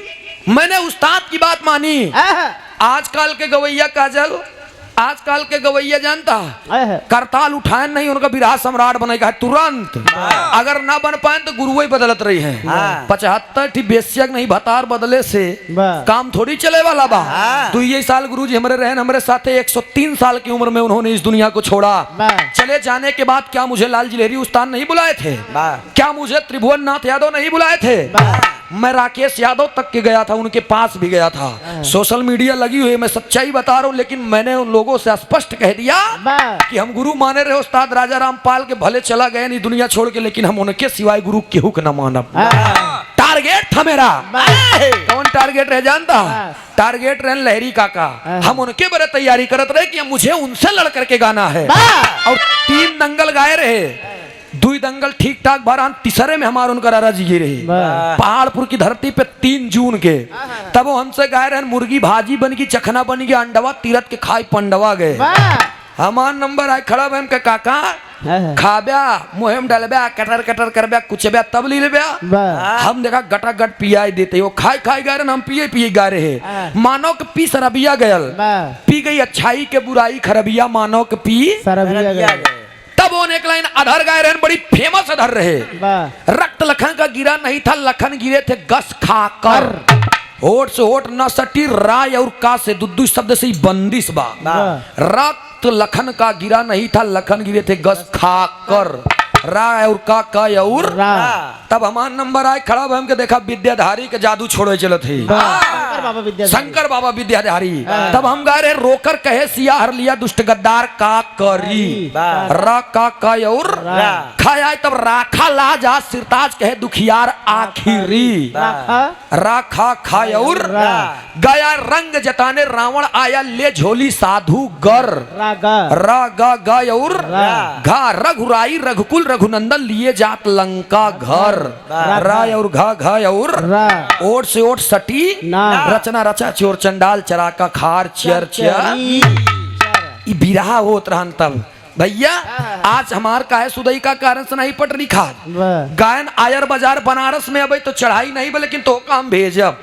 मैंने उस्ताद की बात मानी आजकल के गवैया काजल आजकल के गवैया जानता करताल उठाए नहीं उनका बिरहा सम्राट बनेगा तुरंत अगर ना बन पाए तो गुरुए बदलत रही है 75 बेसियक नहीं भतार बदले से काम थोड़ी चले वाला बा। तो ये साल गुरुजी हमारे रहन हमारे साथ 103 साल की उम्र में उन्होंने इस दुनिया को छोड़ा। चले जाने के बाद क्या मुझे लाल जिलेरी उस्ताद नहीं बुलाए थे क्या मुझे त्रिभुवन नाथ यादव नहीं बुलाए थे मैं राकेश यादव तक के गया था उनके पास भी गया था। सोशल मीडिया लगी हुई मैं सच्चाई बता रहा हूँ लेकिन मैंने उन लोगों से स्पष्ट कह दिया कि हम गुरु माने रहे उस्ताद राजा राम पाल के भले चला गए नहीं दुनिया छोड़ के लेकिन हम उनके सिवाय गुरु केहू के न मानब। टारगेट था मेरा कौन टारगेट रह जानता टारगेट रहे लहरी काका हम उनके बड़े तैयारी करत रहे कि मुझे उनसे लड़ करके गाना है और 3 दंगल गाए रहे 2 दंगल ठीक ठाक भरान तीसरे में हमारे उनका रारा जी रहे पहाड़पुर की धरती पे 3 जून के तब वो हमसे गाय रहे मुर्गी भाजी बन गई चखना बन गया अंडवा तीरथ के खाई पंडवा गए हमार नंबर आए खड़ा बहन के काका खाब्या मुहिम डलब्या कटर कटर करब्या कुचब्या तब ली लेब्या हम देखा गटा गट पियाई देते हो खाई खाई गए हम पिए पिए गा रहे मानो के पी सरबिया गयल पी गई अच्छाई के बुराई खरबिया मानो के पी सरबिया तब वो एक लाइन अधर गाय रहे बड़ी फेमस अधर रहे रक्त लखन का गिरा नहीं था लखन गिरे थे गस खाकर होठ से होठ न सटी राय और का से दुद्दू शब्द से ही बंदिश बा रक्त लखन का गिरा नहीं था लखन गिरे थे गस खाकर राय और का और तब हमारा नंबर आए खड़ा हम के देखा विद्याधारी के जादू छोड़े चले थे शंकर बाबा विद्याधारी तब हम गा रहे रोकर कहे सिया हर लिया दुष्ट गद्दार का करी रा का और खाया तब राखा ला जा सिरताज कहे दुखियार आखिरी राखा खाया और गया रंग जताने रावण आया ले झोली साधु गर रा गा और घा रघुराई रघुकुल रघुनंदन लिए जात लंका घर राय और घा और ओट से ओट सटी रचना रचा चोर चंडाल चराका खार चर चर बिरहा होत रहन तब भैया आज हमार का है सुदई का कारण से नहीं पटरी खाद गायन आयर बाजार बनारस में अब तो चढ़ाई नहीं लेकिन तो का हम भेजब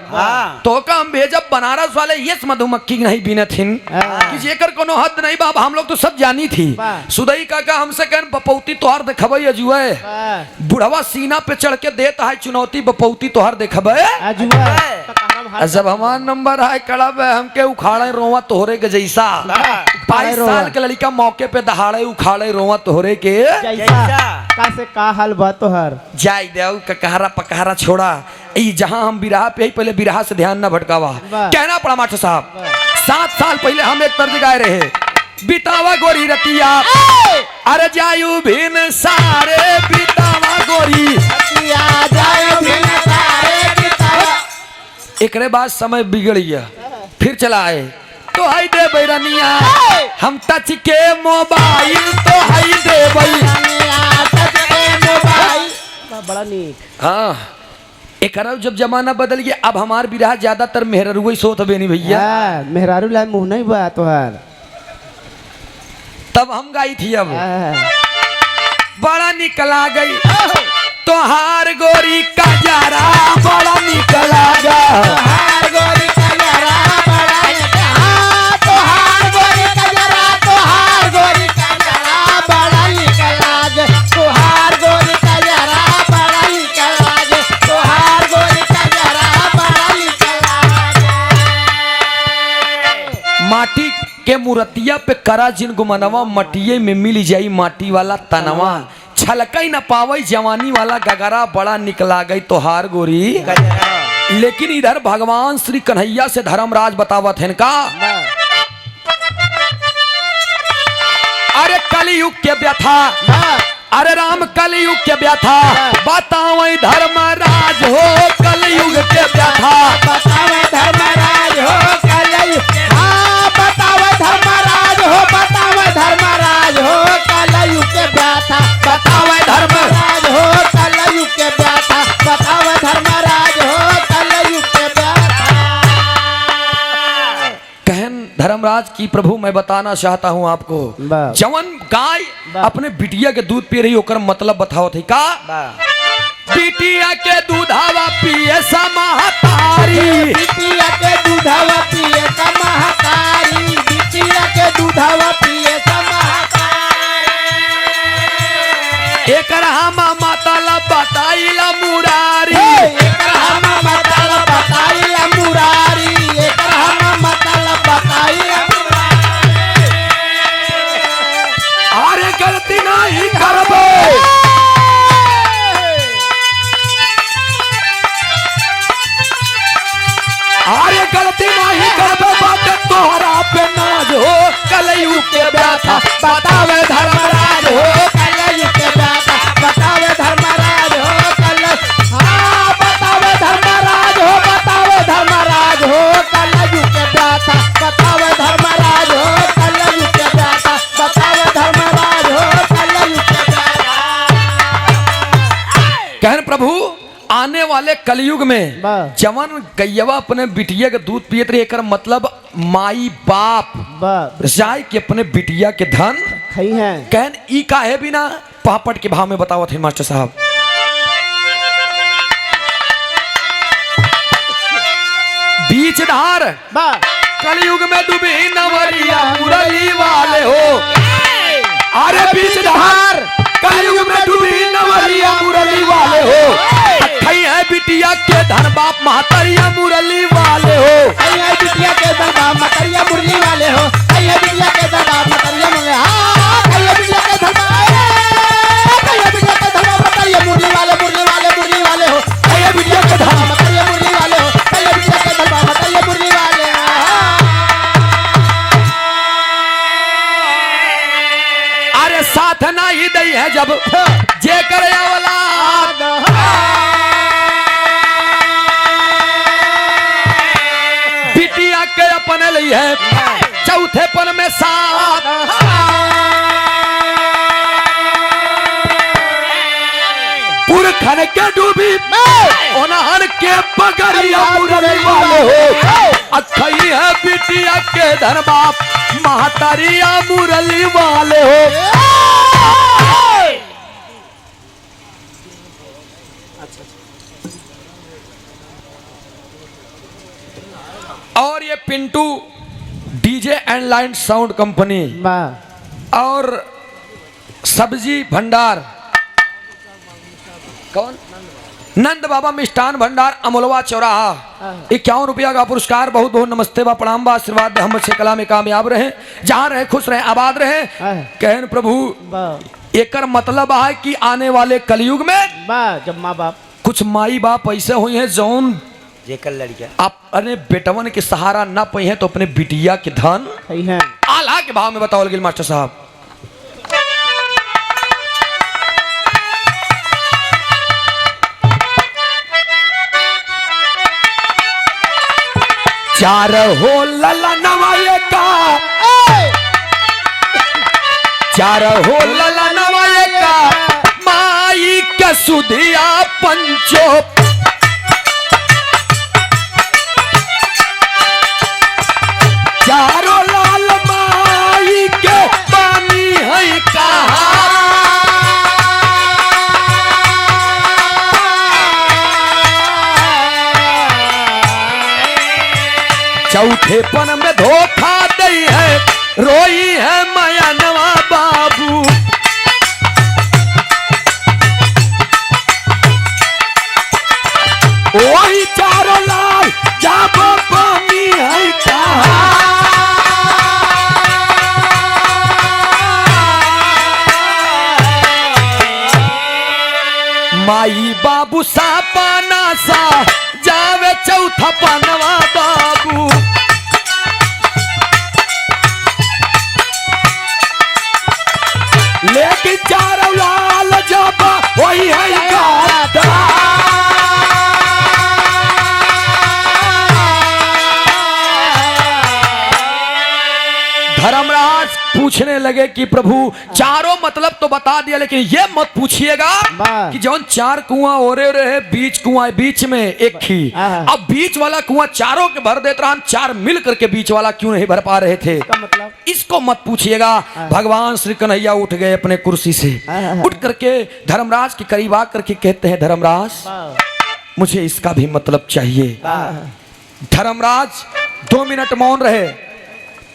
बनारस वाले ये मधुमक्खी नहीं बीनथिन कि जेकर कोनो हद नहीं बाब हम लोग तो सब जानी थी सुदई का हमसे कहन बपौती तोहार देखबे अजुए बुढ़वा सीना पे चढ़ के देता है चुनौती बपौती तोहार देखबे जब हमार नंबर है कड़ा हमके उखाड़े रोवा तोहरे के जैसा 22 साल के लड़का मौके पे दहाड़े उखाड़े रोवा तोहरे के जैसा का से का हाल बा तोहर जाय देव ककहरा पकहरा छोड़ा ई जहां हम बिरहा पे ही पहले बिरहा से ध्यान न भटकावा कहना पड़ा मास्टर साहब 7 साल पहले हम एक तर्ज गाए रहे बितावा गोरी रतिया अरे जायु भिन सारे बितावा गोरी रतिया जायो बिन सारे बितावा एकरे बाद समय बिगड़ गया फिर चला आए तो हाई दे बैरनिया हम टच के मोबाइल तो हाई दे भाई बड़ा नीक हाँ एक जब जमाना बदल गया अब हमार बिरहा ज्यादातर मेहरुआ सोत बे नहीं भैया मेहरारू ला मुंह नहीं बा तोहर तब हम गाई थी अब बड़ा निकला गई तोहार गोरी का जारा बड़ा निकला गा तोहार गोरी का जरा बड़ा तोहार गोरी का जरा तोहार गोरी का जरा बड़ा निकला गे तोहार गोरी का जरा बड़ा निकला गे तोहार गोरी का जरा बड़ा निकला गे माटी के मूर्तिया पे करा जिन गुमनवा मटिये में मिल जाई माटी वाला तनवा छलकई न पावई जवानी वाला गगरा बड़ा निकला गई तोहार गोरी लेकिन इधर भगवान श्री कन्हैया से धर्मराज बतावत है का अरे कलयुग के व्यथा अरे राम कलयुग के व्यथा बताओ धर्मराज हो कलयुग के व्यथा बतावे धर्मराज हो कलयुग हाँ बतावे धर्मराज हो बतावे धर्मराज हो कलयुग के व्यथा बतावे धर्मराज हो कलयुग के व्यथा बतावे धर्मराज हो कलयुग के व्यथा कहन धर्मराज की प्रभु मैं बताना चाहता हूँ आपको जवन गाय अपने बिटिया के दूध पी रही होकर मतलब बताओ थी का बिटिया के दूधावा पिए समाहतारी बिटिया के दूधवा पिए समाहकारी बिटिया के दूधवा पिए समाहकारी एकर हम मतलब बताइला मुरारी एकर हम मतलब बताइला मुरारी एकर हम मतलब बताइला मुरारी अरे गलती नहीं करबे अरे गलती नहीं करबे बात तोहरा पे नाज हो कलयुग के व्यथा बतावे धर्मराज हो कलयुग के व्यथा बतावे धर्मराज हो हाँ बतावे धर्मराज हो बतावे धर्मराज हो कलयुग के व्यथा बतावे धर्मराज हो कलयुग के व्यथा बतावे धर्मराज हो कलयुग के व्यथा कहन प्रभु आने वाले कलयुग में जवन गैयवा अपने बिटिया के दूध पियत रही एकर मतलब माई बाप जाय के अपने बिटिया के धन खई है कहन ई का है बिना पापड़ के भाव में बतावत है मास्टर साहब बीच धार कलयुग में डूबी नवरिया मुरली वाले हो अरे बीच धार कलयुग में डूबी नवरिया मुरली वाले हो अखई है बिटिया के धन बाप महतरिया मुरली वाले हो अये बिटिया के दरबार मतरिया मुरली वाले हो अये बिटिया के दरबार मतरिया मुरली हाँ अये बिटिया के दरबार अये बिटिया के दरबार मतरिया मुरली वाले हो अये बिटिया के दरबार मतरिया मुरली वाले हो अये बिटिया के दरबार मतरिया मुरली वाले अरे साथ ना ही दई है जब जे करे औलाद बिटिया के अपने लिए है चौथे पन में साथ पुरखन के डूबी ओनहन के पगड़िया मुरली वाले हो अखई है बिटिया के धन बाप महतरिया मुरली वाले हो और ये Pintu DJ and line sound company और सब्जी भंडार कौन नंद बाबा मिष्ठान भंडार अमोलवा चौराहा 51 रुपया का पुरस्कार बहुत बहुत नमस्ते बा प्रणाम बा आशीर्वाद हम से कला में कामयाब रहे जहाँ रहे खुश रहे आबाद रहे कहन प्रभु एकर मतलब है कि आने वाले कलयुग में जब माँ बाप कुछ माई बाप ऐसे हुई हैं जौन जेकर लड़का आप अपने बेटवन के सहारा ना पाई हैं तो अपने बिटिया के धन सही है। आला के भाव में बताओ गिल मास्टर साहब। चार हो लला नवाए का, चार हो लला नवाए का, माई के सुधिया पंचो, चारों लाल माई के पानी है कहा। चौथे पन में धोखा दई है, रोई है माया नवा बाबू। वही चारों लाल जब पानी है कहा। माई बाबू सा पाना सा जावे चौथा पनवा बाबू। लेकिन चारों लाल जब वही है गाता। धर्मराज पूछने लगे कि प्रभु चारों मतलब तो बता दिया, लेकिन ये मत पूछिएगा कि जौन चार कुआं ओरे रहे बीच कुआं बीच में एक ही, अब बीच वाला कुआं चारों के भर देते रहा, चार मिल करके बीच वाला क्यों नहीं भर पा रहे थे, मतलब इसको मत पूछिएगा। भगवान श्री कन्हैया उठ गए अपने कुर्सी से, उठ करके धर्मराज के करीब आकर के कहते हैं, धर्मराज मुझे इसका भी मतलब चाहिए। धर्मराज 2 मिनट मौन रहे।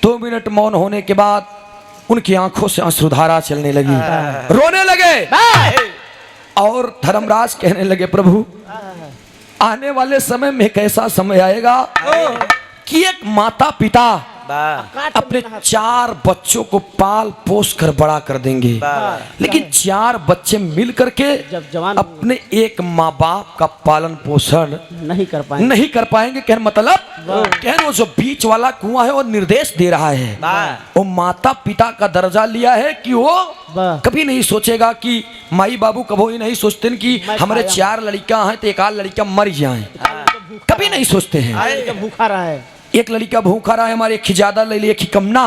2 मिनट मौन होने के बाद उनकी आंखों से अश्रुधारा चलने लगी, रोने लगे और धर्मराज कहने लगे, प्रभु आने वाले समय में एक ऐसा समय आएगा कि एक माता पिता अपने 4 बच्चों को पाल पोस कर बड़ा कर देंगे, लेकिन 4 बच्चे मिल करके जब जवान अपने एक माँ बाप का पालन पोषण नहीं कर पाएंगे। कहने मतलब कहने वो जो बीच वाला कुआं है वो निर्देश दे रहा है, वो माता पिता का दर्जा लिया है कि वो कभी नहीं सोचेगा कि माई बाबू कभी ही नहीं सोचते कि हमारे 4 लड़कियां हैं तो एक आध लड़का मर जाए, कभी नहीं सोचते हैं। भूखा रहा है, एक लड़का भूखा रहा है, हमारे एक ही ज्यादा ले लिए एक ही कम ना,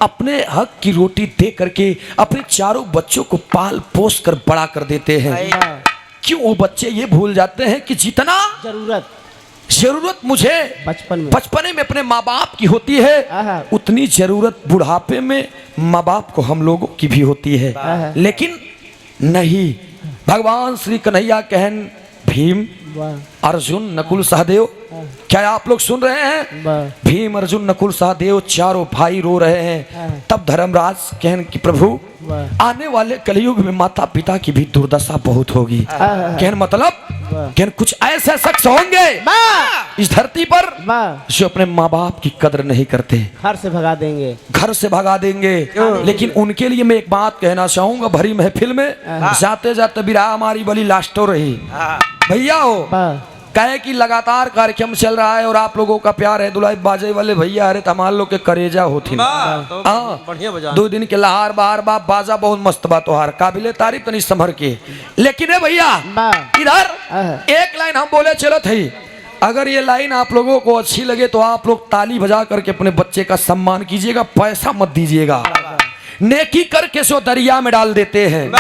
अपने हक की रोटी दे करके अपने 4 बच्चों को पाल पोस कर बड़ा कर देते हैं। क्यों वो बच्चे ये भूल जाते हैं कि जितना जरूरत मुझे बचपने में अपने माँ बाप की होती है, उतनी जरूरत बुढ़ापे में माँ बाप को हम लोगों की भी होती है। लेकिन नहीं, भगवान श्री कन्हैया कहन भीम अर्जुन नकुल सहदेव, क्या आप लोग सुन रहे हैं? भीम अर्जुन नकुल सहदेव 4 भाई रो रहे हैं। तब धर्मराज कहन कि प्रभु आने वाले कलयुग में माता पिता की भी दुर्दशा बहुत होगी। कहन मतलब कहन कुछ ऐसे शख्स होंगे इस धरती पर जो अपने माँ बाप की कदर नहीं करते, घर से भगा देंगे। लेकिन उनके लिए मैं एक बात कहना चाहूंगा, भरी महफिल में जाते जाते बिरहा हमारी बड़ी लास्ट हो रही भैया हो, कहे कि लगातार कार्यक्रम चल रहा है और आप लोगों का प्यार है, दुलाई बाजे वाले भैया अरे हमारे लोग के करेजा होती 2 दिन के लहार बार बाप बाजा बहुत मस्त बात तोहार काबिले तारीफ तनी संभर के। लेकिन भैया इधर एक लाइन हम बोले चलो थी, अगर ये लाइन आप लोगों को अच्छी लगे तो आप लोग ताली बजा करके अपने बच्चे का सम्मान कीजिएगा, पैसा मत दीजिएगा। नेकी करके जो दरिया में डाल देते हैं,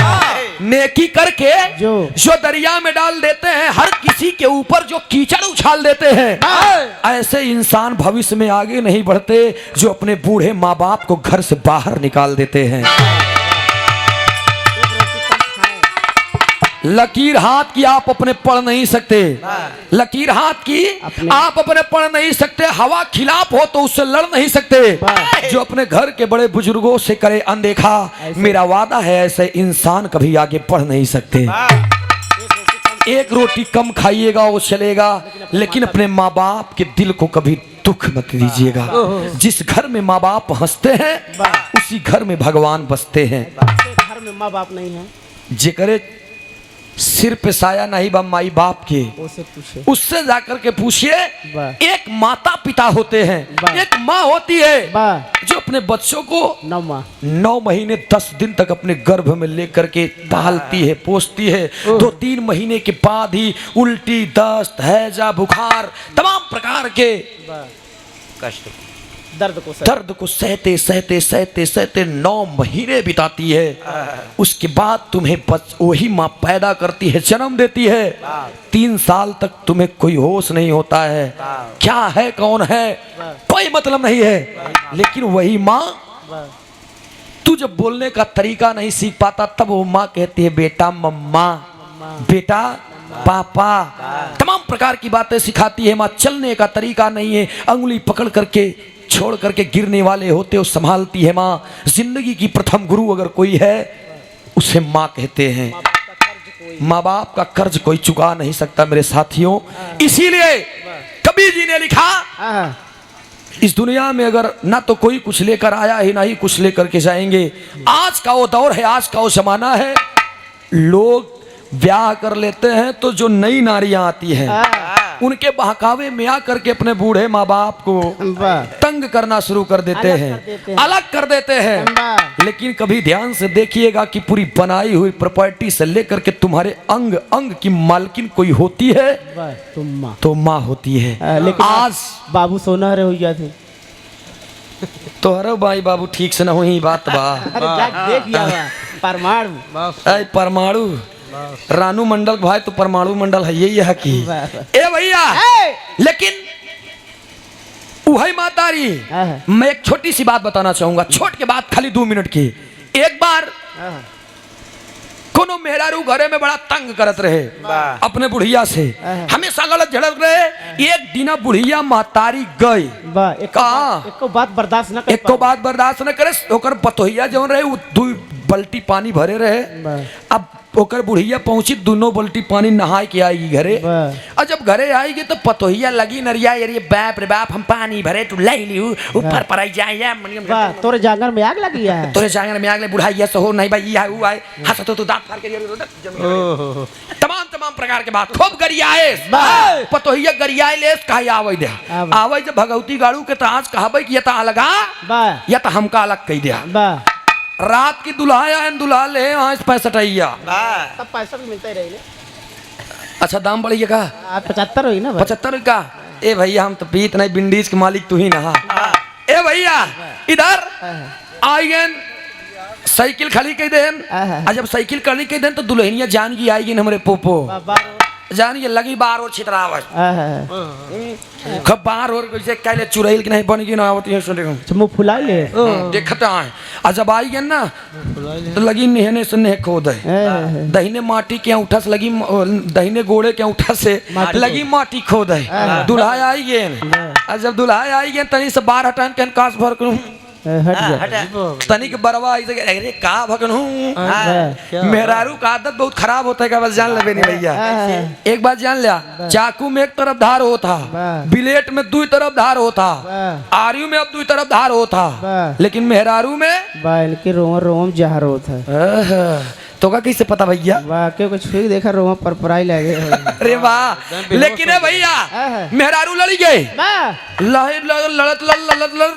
नेकी करके जो दरिया में डाल देते हैं, हर किसी के ऊपर जो कीचड़ उछाल देते हैं, ऐसे इंसान भविष्य में आगे नहीं बढ़ते जो अपने बूढ़े माँ बाप को घर से बाहर निकाल देते हैं। लकीर हाथ की आप अपने पढ़ नहीं सकते, लकीर हाथ की आप अपने पढ़ नहीं सकते, हवा खिलाफ हो तो उससे लड़ नहीं सकते। जो अपने घर के बड़े बुजुर्गों से करे अनदेखा, मेरा वादा है ऐसे इंसान कभी आगे बढ़ नहीं सकते। एक रोटी कम खाइएगा वो चलेगा, लेकिन अपने माँ बाप के दिल को कभी दुख मत दीजिएगा। जिस घर में माँ बाप हंसते हैं उसी घर में भगवान बसते हैं। में माँ बाप नहीं है, जेकरे सिर पे साया नहीं बा माई बाप के, उसे पूछे। उससे जाकर के पूछिए। वाह। एक माता पिता होते हैं, वाह। एक माँ होती है वाह। जो अपने बच्चों को 9 माह 9 महीने 10 दिन तक अपने गर्भ में लेकर के पालती है, पोसती है। 2-3 महीने के बाद ही उल्टी, दस्त, हैजा, बुखार, तमाम प्रकार के कष्ट दर्द को सहते सहते सहते सहते 9 महीने बिताती है। उसके बाद तुम्हें वही माँ पैदा करती है, जन्म देती है। 3 साल तक तुम्हें कोई होश नहीं होता है, क्या है कौन है कोई मतलब नहीं है। लेकिन वही माँ, तू जब बोलने का तरीका नहीं सीख पाता तब वो माँ कहती है बेटा मम्मा, बेटा पापा, तमाम प्रकार की बातें सिखाती है। माँ चलने का तरीका नहीं है, अंगुली पकड़ करके छोड़ करके गिरने वाले होते हो संभालती है माँ। जिंदगी की प्रथम गुरु अगर कोई है उसे माँ कहते हैं। माँ बाप का कर्ज कोई चुका नहीं सकता मेरे साथियों। इसीलिए कबीर जी ने लिखा, इस दुनिया में अगर ना तो कोई कुछ लेकर आया है ना ही कुछ लेकर के जाएंगे। आज का वो दौर है, आज का वो जमाना है, लोग ब्याह कर लेते हैं तो जो नई नारियां आती हैं उनके बहकावे में आकर के अपने बूढ़े माँ बाप को तंग करना शुरू कर देते हैं, अलग कर देते हैं। लेकिन कभी ध्यान से देखिएगा कि पूरी बनाई हुई प्रॉपर्टी से लेकर के तुम्हारे अंग अंग की मालकिन कोई होती है तो माँ होती है। लेकिन आज बाबू सोना रे हुई थे तो अरे भाई बाबू ठीक से न हो ही बात बा। अरे जा देख लिया परमाणु परमाणु रानू मंडल भाई तो परमाणु मंडल है यही है कि ए भैया। लेकिन वही मातारी, मैं एक छोटी सी बात बताना चाहूंगा, छोट के बाद खाली 2 मिनट की। एक बार कोनो मेहरारू घरे में बड़ा तंग करत रहे अपने बुढ़िया से, हमेशा गलत झड़क रहे। एक दिन बुढ़िया मातारी गई, एको बात बर्दाश्त न करे, एको बात बर्दाश्त न करे। ओकर पतोहिया जौन रहे 2 बाल्टी पानी भरे रहे। अब ओकर बुढ़िया पहुंची, 2 बाल्टी पानी नहाए के आएगी घरे। और जब घरे आएगी तो पतोहिया लगी नरिया, अरे बाप रे बाप हम पानी भरे तू ले लियो ऊपर पर आई जाए तोरे जांगर में आग लगी है, तोरे जांगर में आग लगी बुढ़ाइया से हो नहीं भाई ये है वो है हंस तो दांत फाड़ के तमाम प्रकार के बात खूब गरियाए। पतोहिया गरियाए ले कहे आवे दे, आवे जब भगवती गाड़ू के ताज कहबे कि या ता अलगा या ता हमका अलग कह दिया। रात की दुल्हा है, दुल्हा ले 65 तब पैसा भी मिलता ही रही। अच्छा दाम बढ़िया का 75 हुई ना 75 का। ए भैया हम तो पीत नहीं, विंडीज के मालिक तू ही ना। ए भैया इधर आइगन साइकिल खाली कह देन, जब साइकिल खाली कह देन तो दुल्हनिया जान की आएगी हमारे पोपो जान ये लगी बार और छितरावत खब बार और जैसे कहले चुड़ैल की नहीं बन गई ना होती है सुने मुंह फुला ले देखता है। और जब आई गए ना तो लगी नेहने से नेह खोद है, दहीने माटी के अंगूठा से लगी, दहीने गोड़े के अंगूठा से लगी माटी खोद है। दुल्हा आई गए और जब दुल्हा आई गए तनी से बार हटान के कास भर करूं तनिक बरवा अरे का भगन हूँ। मेहरारू का आदत बहुत खराब होता है, बस जान ले भैया। एक बात जान लिया, चाकू में एक तरफ धार होता, बिलेट में 2 तरफ धार होता, आरियू में अब 2 तरफ धार होता, लेकिन मेहरारू में इनके रोम रोम जहर होता तो का कैसे पता भैया? वाकई कुछ फिर देखा रोमा परपराई लगे। अरे वाह। लेकिन है भैया मेहरारू लड़ी गए, लड़त लड़त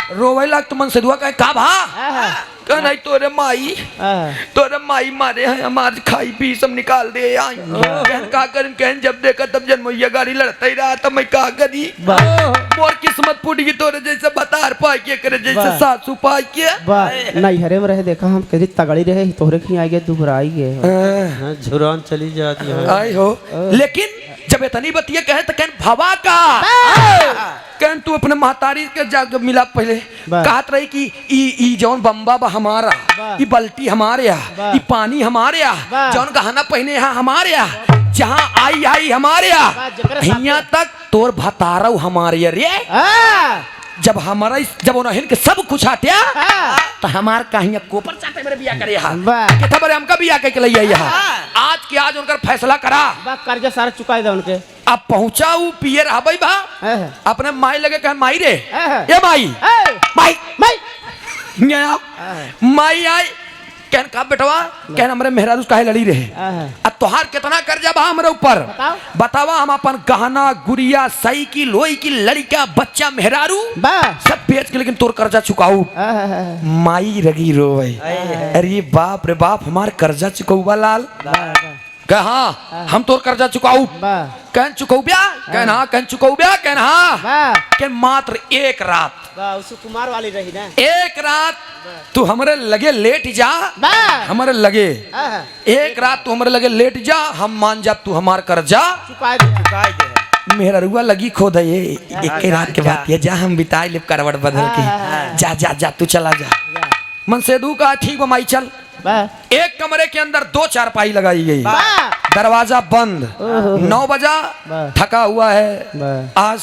रोवे लाग तो मन से दुआ कहे का भा कह नहीं तोरे माई मारे हैं हमारे खाई पी सब निकाल दे आई का कर कहन जब देखा तब जनमैया गाड़ी लड़ता ही रहा तब मैं का करी मोर किस्मत फूट गई तोरे जैसे बतार पाई के करे जैसे सासू पाई के नहीं हरे में रहे देखा हम कभी तगड़ी रहे तोरे की आई गए दुबराई गए झुरान चली जाती है आई हो। लेकिन जब इतनी बतिया कहे तो कहन भवा का कहन तू अपने महतारी के जग मिला पहले कहत रही कि ई जौन बम्बा बा हमारा, ई बल्टी हमारे यहाँ, ई पानी हमारे यहाँ, जौन गहना पहने यहाँ हमारे यहाँ, जहाँ आई हमारे यहाँ तक तोर भतारा हमारे रे। जब हमारा जब उन्हें के सब कुछ आते तो हमार कहीं कोपर चाहते मेरे बिया करे कितना बड़े हमका बिया के लिए यहाँ आज के आज उनका फैसला करा कर्जा सारा चुका दे उनके। अब पहुंचा वो पिए रहा भाई बा अपने माई लगे कह माई रे ये माई माई माई माई आई कहन का बेटवा कहन हमरे मेहरारू काहे लड़ी रहे आ तोहार कितना कर्जा बा हमरे ऊपर बतावा। हम अपन गहना गुड़िया साइकिल लोई की लड़का बच्चा मेहरारू सब बेच के लेकिन तोर कर्जा चुकाऊ। माई रगी रोवे अरे बाप रे बाप हमार कर्जा चुकौबा लाल कहा हम तोर कर्जा चुकाऊ कहन चुकौब्या कहन हाँ कहन चुकौब्या कहन हाँ कहन मात्र एक रात कुमार वाली रही ना एक रात तू हमरे लगे लेट जा हमरे लगे एक रात तू हमरे लगे लेट जा हम मान जा तू हमार कर्जा चुकाए दे मेरा रुआ लगी खो दे एक रात के बाद ये जा हम बिताए लिप करवट बदल के जा जा जा तू चला जा मन से दू का ठीक माई चल। एक कमरे के अंदर 2 चारपाई लगाई गई दरवाजा बंद 9 बजा थका हुआ है आज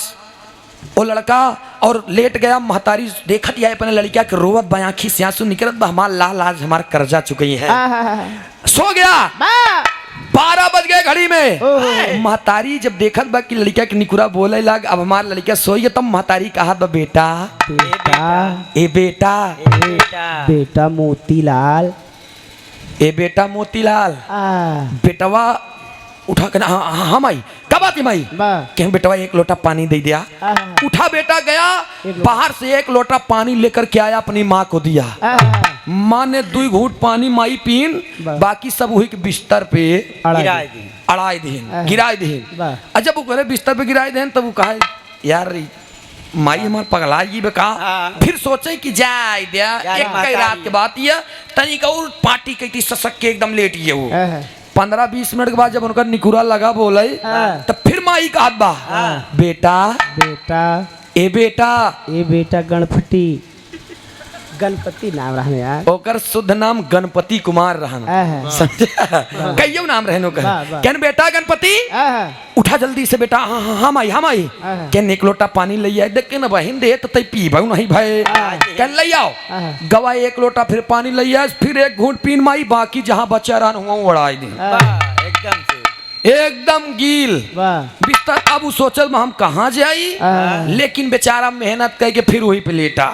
वो लड़का और लेट गया महतारी देखत या अपने लड़किया के रोवत बयाखी से आंसू निकलत हमार लाल आज हमार कर्जा चुकी है सो गया 12 बज गए घड़ी में महतारी जब देखत बा कि लड़किया के निकुरा बोले लग अब हमार लड़किया सोई तब महतारी कहा बा बेटा ए बेटा बेटा मोतीलाल ए बेटा मोतीलाल बेटवा उठा के हाँ माई कब आती माई कहीं बेटवा एक लोटा पानी दे दिया उठा बेटा गया बाहर से एक लोटा पानी लेकर के आया अपनी माँ को दिया माँ ने 2 घूंट पानी माई पीन बाकी सब वही के बिस्तर पे अड़ाई दीन गिराए दीन जब वो करे बिस्तर पे गिराए देन तब वो कहा यार माई हमार पगलाई बेका फिर सोचे कि जाए दिया एक कई रात के बात ये तनिक और पार्टी कई ससक के एकदम लेट ये वो 15-20 मिनट के बाद जब उनका निकुरा लगा बोले तब फिर माई का हाथ बा बेटा ए बेटा गणपति नाम रहने यार ओकर शुद्ध नाम गणपति कुमार रहन समझा कईयो नाम रहनो कहन बेटा गणपति उठा जल्दी से बेटा हाँ माई कहन एक लोटा पानी ले आए देख के ना बहन दे तो तई पीबू नहीं भाई कहन ले आओ गवा एक लोटा फिर पानी ले आए फिर एक घूंट पीन माई बाकी जहाँ बच्चा रहन हुआ उड़ाई दी एकदम गील बिस्तर। अब सोचल हम कहाँ जाई लेकिन बेचारा मेहनत करके फिर वही पे लेटा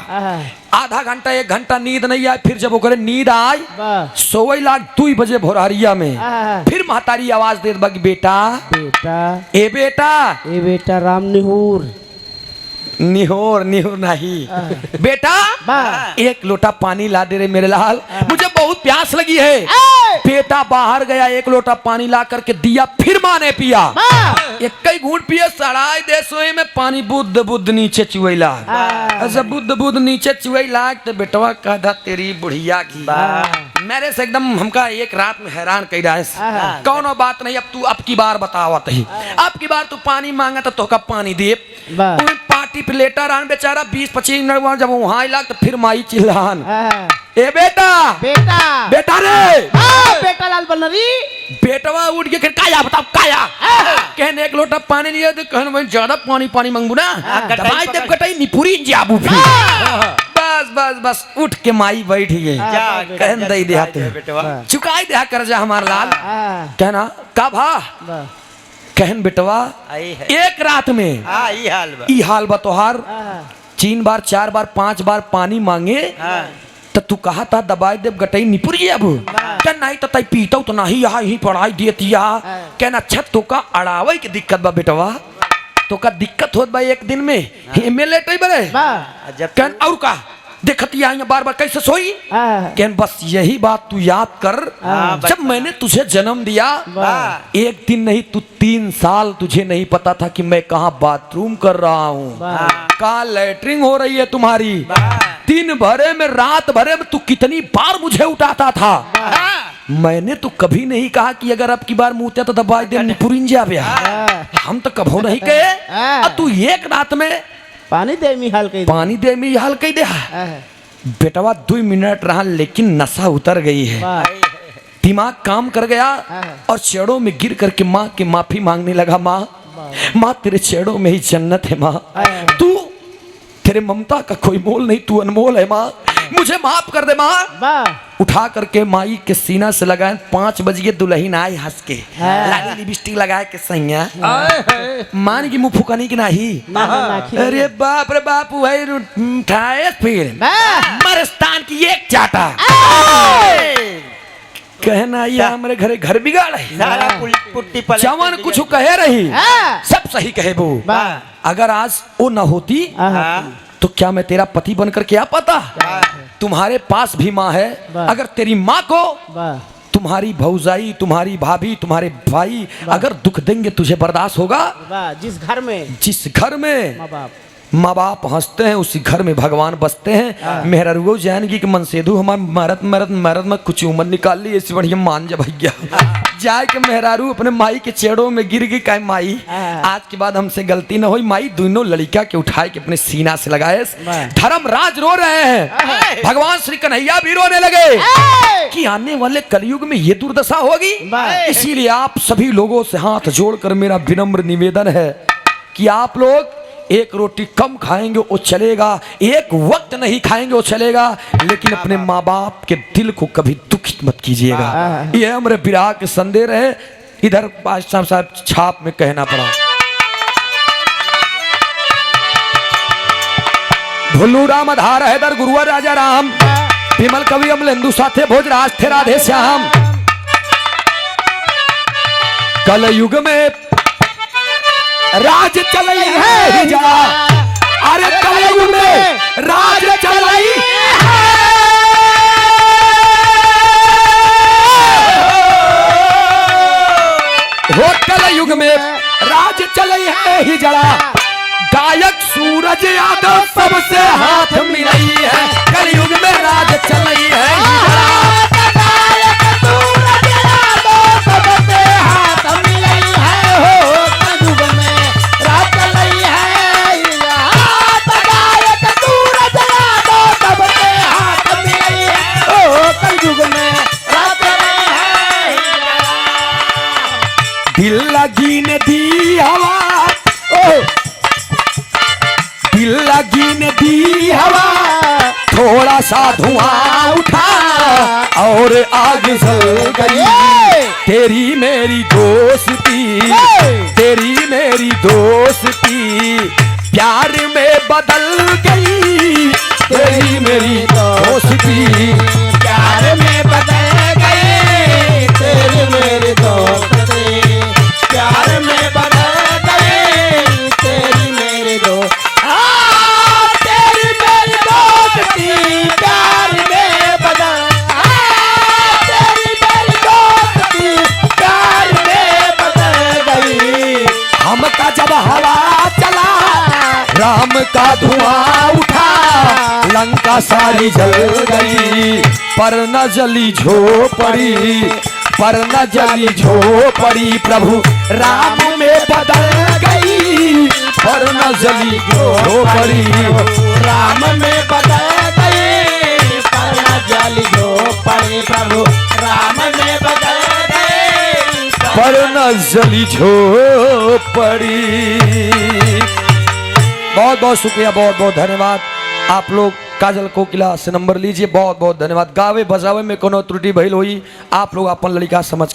आधा घंटा 1 घंटा नींद नहीं आई फिर जब ओकरे नींद आई सोई लाग 2 बजे भोरहरिया में फिर महतारी आवाज दे बेटा ए बेटा राम निहोर नहीं बेटा एक लोटा पानी ला दे रे मेरे लाल मुझे बहुत प्यास लगी है। बेटा बाहर गया 1 लोटा पानी ला करके दिया फिर माँ ने पिया एक कई घूंट पिए सड़ाई दे सोए में पानी बुद्ध नीचे चुई लाग जब बुद्ध नीचे चुई लाग तो बेटवा कहा तेरी बुढ़िया की मेरे से एकदम हमका एक रात में हैरान कर रहा है कौनो बात नहीं अब तू अब की बार बतावत ही अब की बार तू पानी मांगा तो का पानी दे पार्टी पे लेटा रहन बेचारा 20-25 मिनट जब वहां आइला तो फिर माई चिल्लान ए बेटा रे बेटा लाल बनरी बेटवा उठ के काया बताओ काया कहने 1 लोटा पानी लिया तो कहने भाई ज्यादा पानी मांगू ना दवाई तब कटाई निपुरी जाबू बस उठ के माई बैठ गई कहन दे दिया चुकाई दिया कर्जा हमार लाल कहना का भा कहन बेटवा एक रात में ई हाल बा तोहार 3 बार 4 बार 5 बार पानी मांगे तो तू कहा था दबाई देव गटई निपुरी अब क्या नहीं तो तई पीता तो नहीं यहाँ ही पढ़ाई देतिया कहना अच्छा तो का अड़ावे की दिक्कत बा बेटवा तो का दिक्कत होत बा एक दिन में एमे लेट बड़े कहन और का देखती आई बार बार कैसे सोई कहन बस यही बात तू याद कर जब मैंने तुझे जन्म दिया एक दिन नहीं तू 3 साल तुझे नहीं पता था कि मैं कहाँ बाथरूम कर रहा हूँ कहाँ लैट्रिन हो रही है तुम्हारी दिन भरे में रात भरे में तू कितनी बार मुझे उठाता था मैंने तो कभी नहीं कहा कि अगर अब की बार मुँह तो दबाई दे निपुरिंजा हम तो कभो नहीं कहे तू एक रात में पानी दे मी हाल कई दे बेटवा 2 मिनट रहा लेकिन नशा उतर गई है दिमाग काम कर गया और चेड़ों में गिर करके माँ की माफी मांगने लगा माँ तेरे चेड़ों में ही जन्नत है माँ तू तेरे ममता का कोई मोल नहीं तू अनमोल है माँ मुझे माफ कर दे माँ। उठा करके माई के सीना से लगाए 5 बजे दुल्हन आई हंस के लाली लिपस्टिक लगाए के सैया मान की मुंह फुकानी की नहीं। अरे बाप रे बाप वही उठाए फिर मरस्तान की एक चाटा कहना ये हमारे घरे घर बिगाड़ है सारा पुट्टी पलट जवान कुछ कहे रही सब सही कहे वो। अगर आज वो न होती तो क्या मैं तेरा पति बनकर क्या पता। तुम्हारे पास भी माँ है, अगर तेरी माँ को तुम्हारी भौजाई, तुम्हारी भाभी, तुम्हारे भाई अगर दुख देंगे तुझे बर्दाश्त होगा। जिस घर में माँ बाप हंसते हैं उसी घर में भगवान बसते हैं। मेहरुओ जानगी के मन सेधु हमार मरद में कुछ उम्र निकाल ली ऐसी बढ़िया मान जा भैया जाए के मेहरारू अपने माई के चेड़ों में गिर गई। कहे माई आज के बाद हमसे गलती न हुई। माई दोनों लड़का के उठाए के अपने सीना से लगाए। धर्मराज रो रहे हैं, भगवान श्री कन्हैया भी रोने लगे कि आने वाले कलयुग में ये दुर्दशा होगी। इसीलिए आप सभी लोगों से हाथ जोड़कर मेरा विनम्र निवेदन है कि आप लोग एक रोटी कम खाएंगे वो चलेगा, एक वक्त नहीं खाएंगे वो चलेगा, लेकिन अपने माँ बाप के दिल को कभी दुखित मत कीजिएगा। ये हमारे विराह के संदेह है। इधर बादशाह साहब छाप में कहना पड़ा। भुल्लू राम आधार हैदर गुरुवर राजा राम विमल कवि अमलेंदु साथे भोजराज थे राधे श्याम। कल युग में राज चलई है ही जरा, अरे कलयुग में राज चलई हो कलयुग में राज चलई है ही जरा। गायक सूरज यादव सबसे हाथ मिलाई है, कलयुग में राज चलई है ही जरा। दिल लगी ने दी हवा, दिल लगी ने दी हवा, थोड़ा सा धुआं उठा और आग जल गई। तेरी मेरी दोस्ती, तेरी मेरी दोस्ती प्यार में बदल गई। तेरी मेरी दोस्ती प्यार में बदल गई। तेरी मेरी दोस्ती प्यार में बदल गई। तेरी मेरी तेरी मेरी दोस्ती प्यार में बदल, तेरी मेरी दोस्ती प्यार में बदल गई। हमका जब हवा चला राम का धुआं उठा, लंका सारी जल गई। पर न जली झोपड़ी, पर न जली झोपड़ी प्रभु राम में बदल गई। पर न जली झोपड़ी राम में बदल गई। पर न जली झोपड़ी प्रभु राम में बदल गई। पर न जली झोपड़ी। बहुत बहुत शुक्रिया, बहुत बहुत धन्यवाद। आप लोग काजल कोकिला से नंबर लीजिए। बहुत बहुत धन्यवाद। गावे बजावे में कोनो त्रुटि भइल होई आप लोग अपन लड़का समझ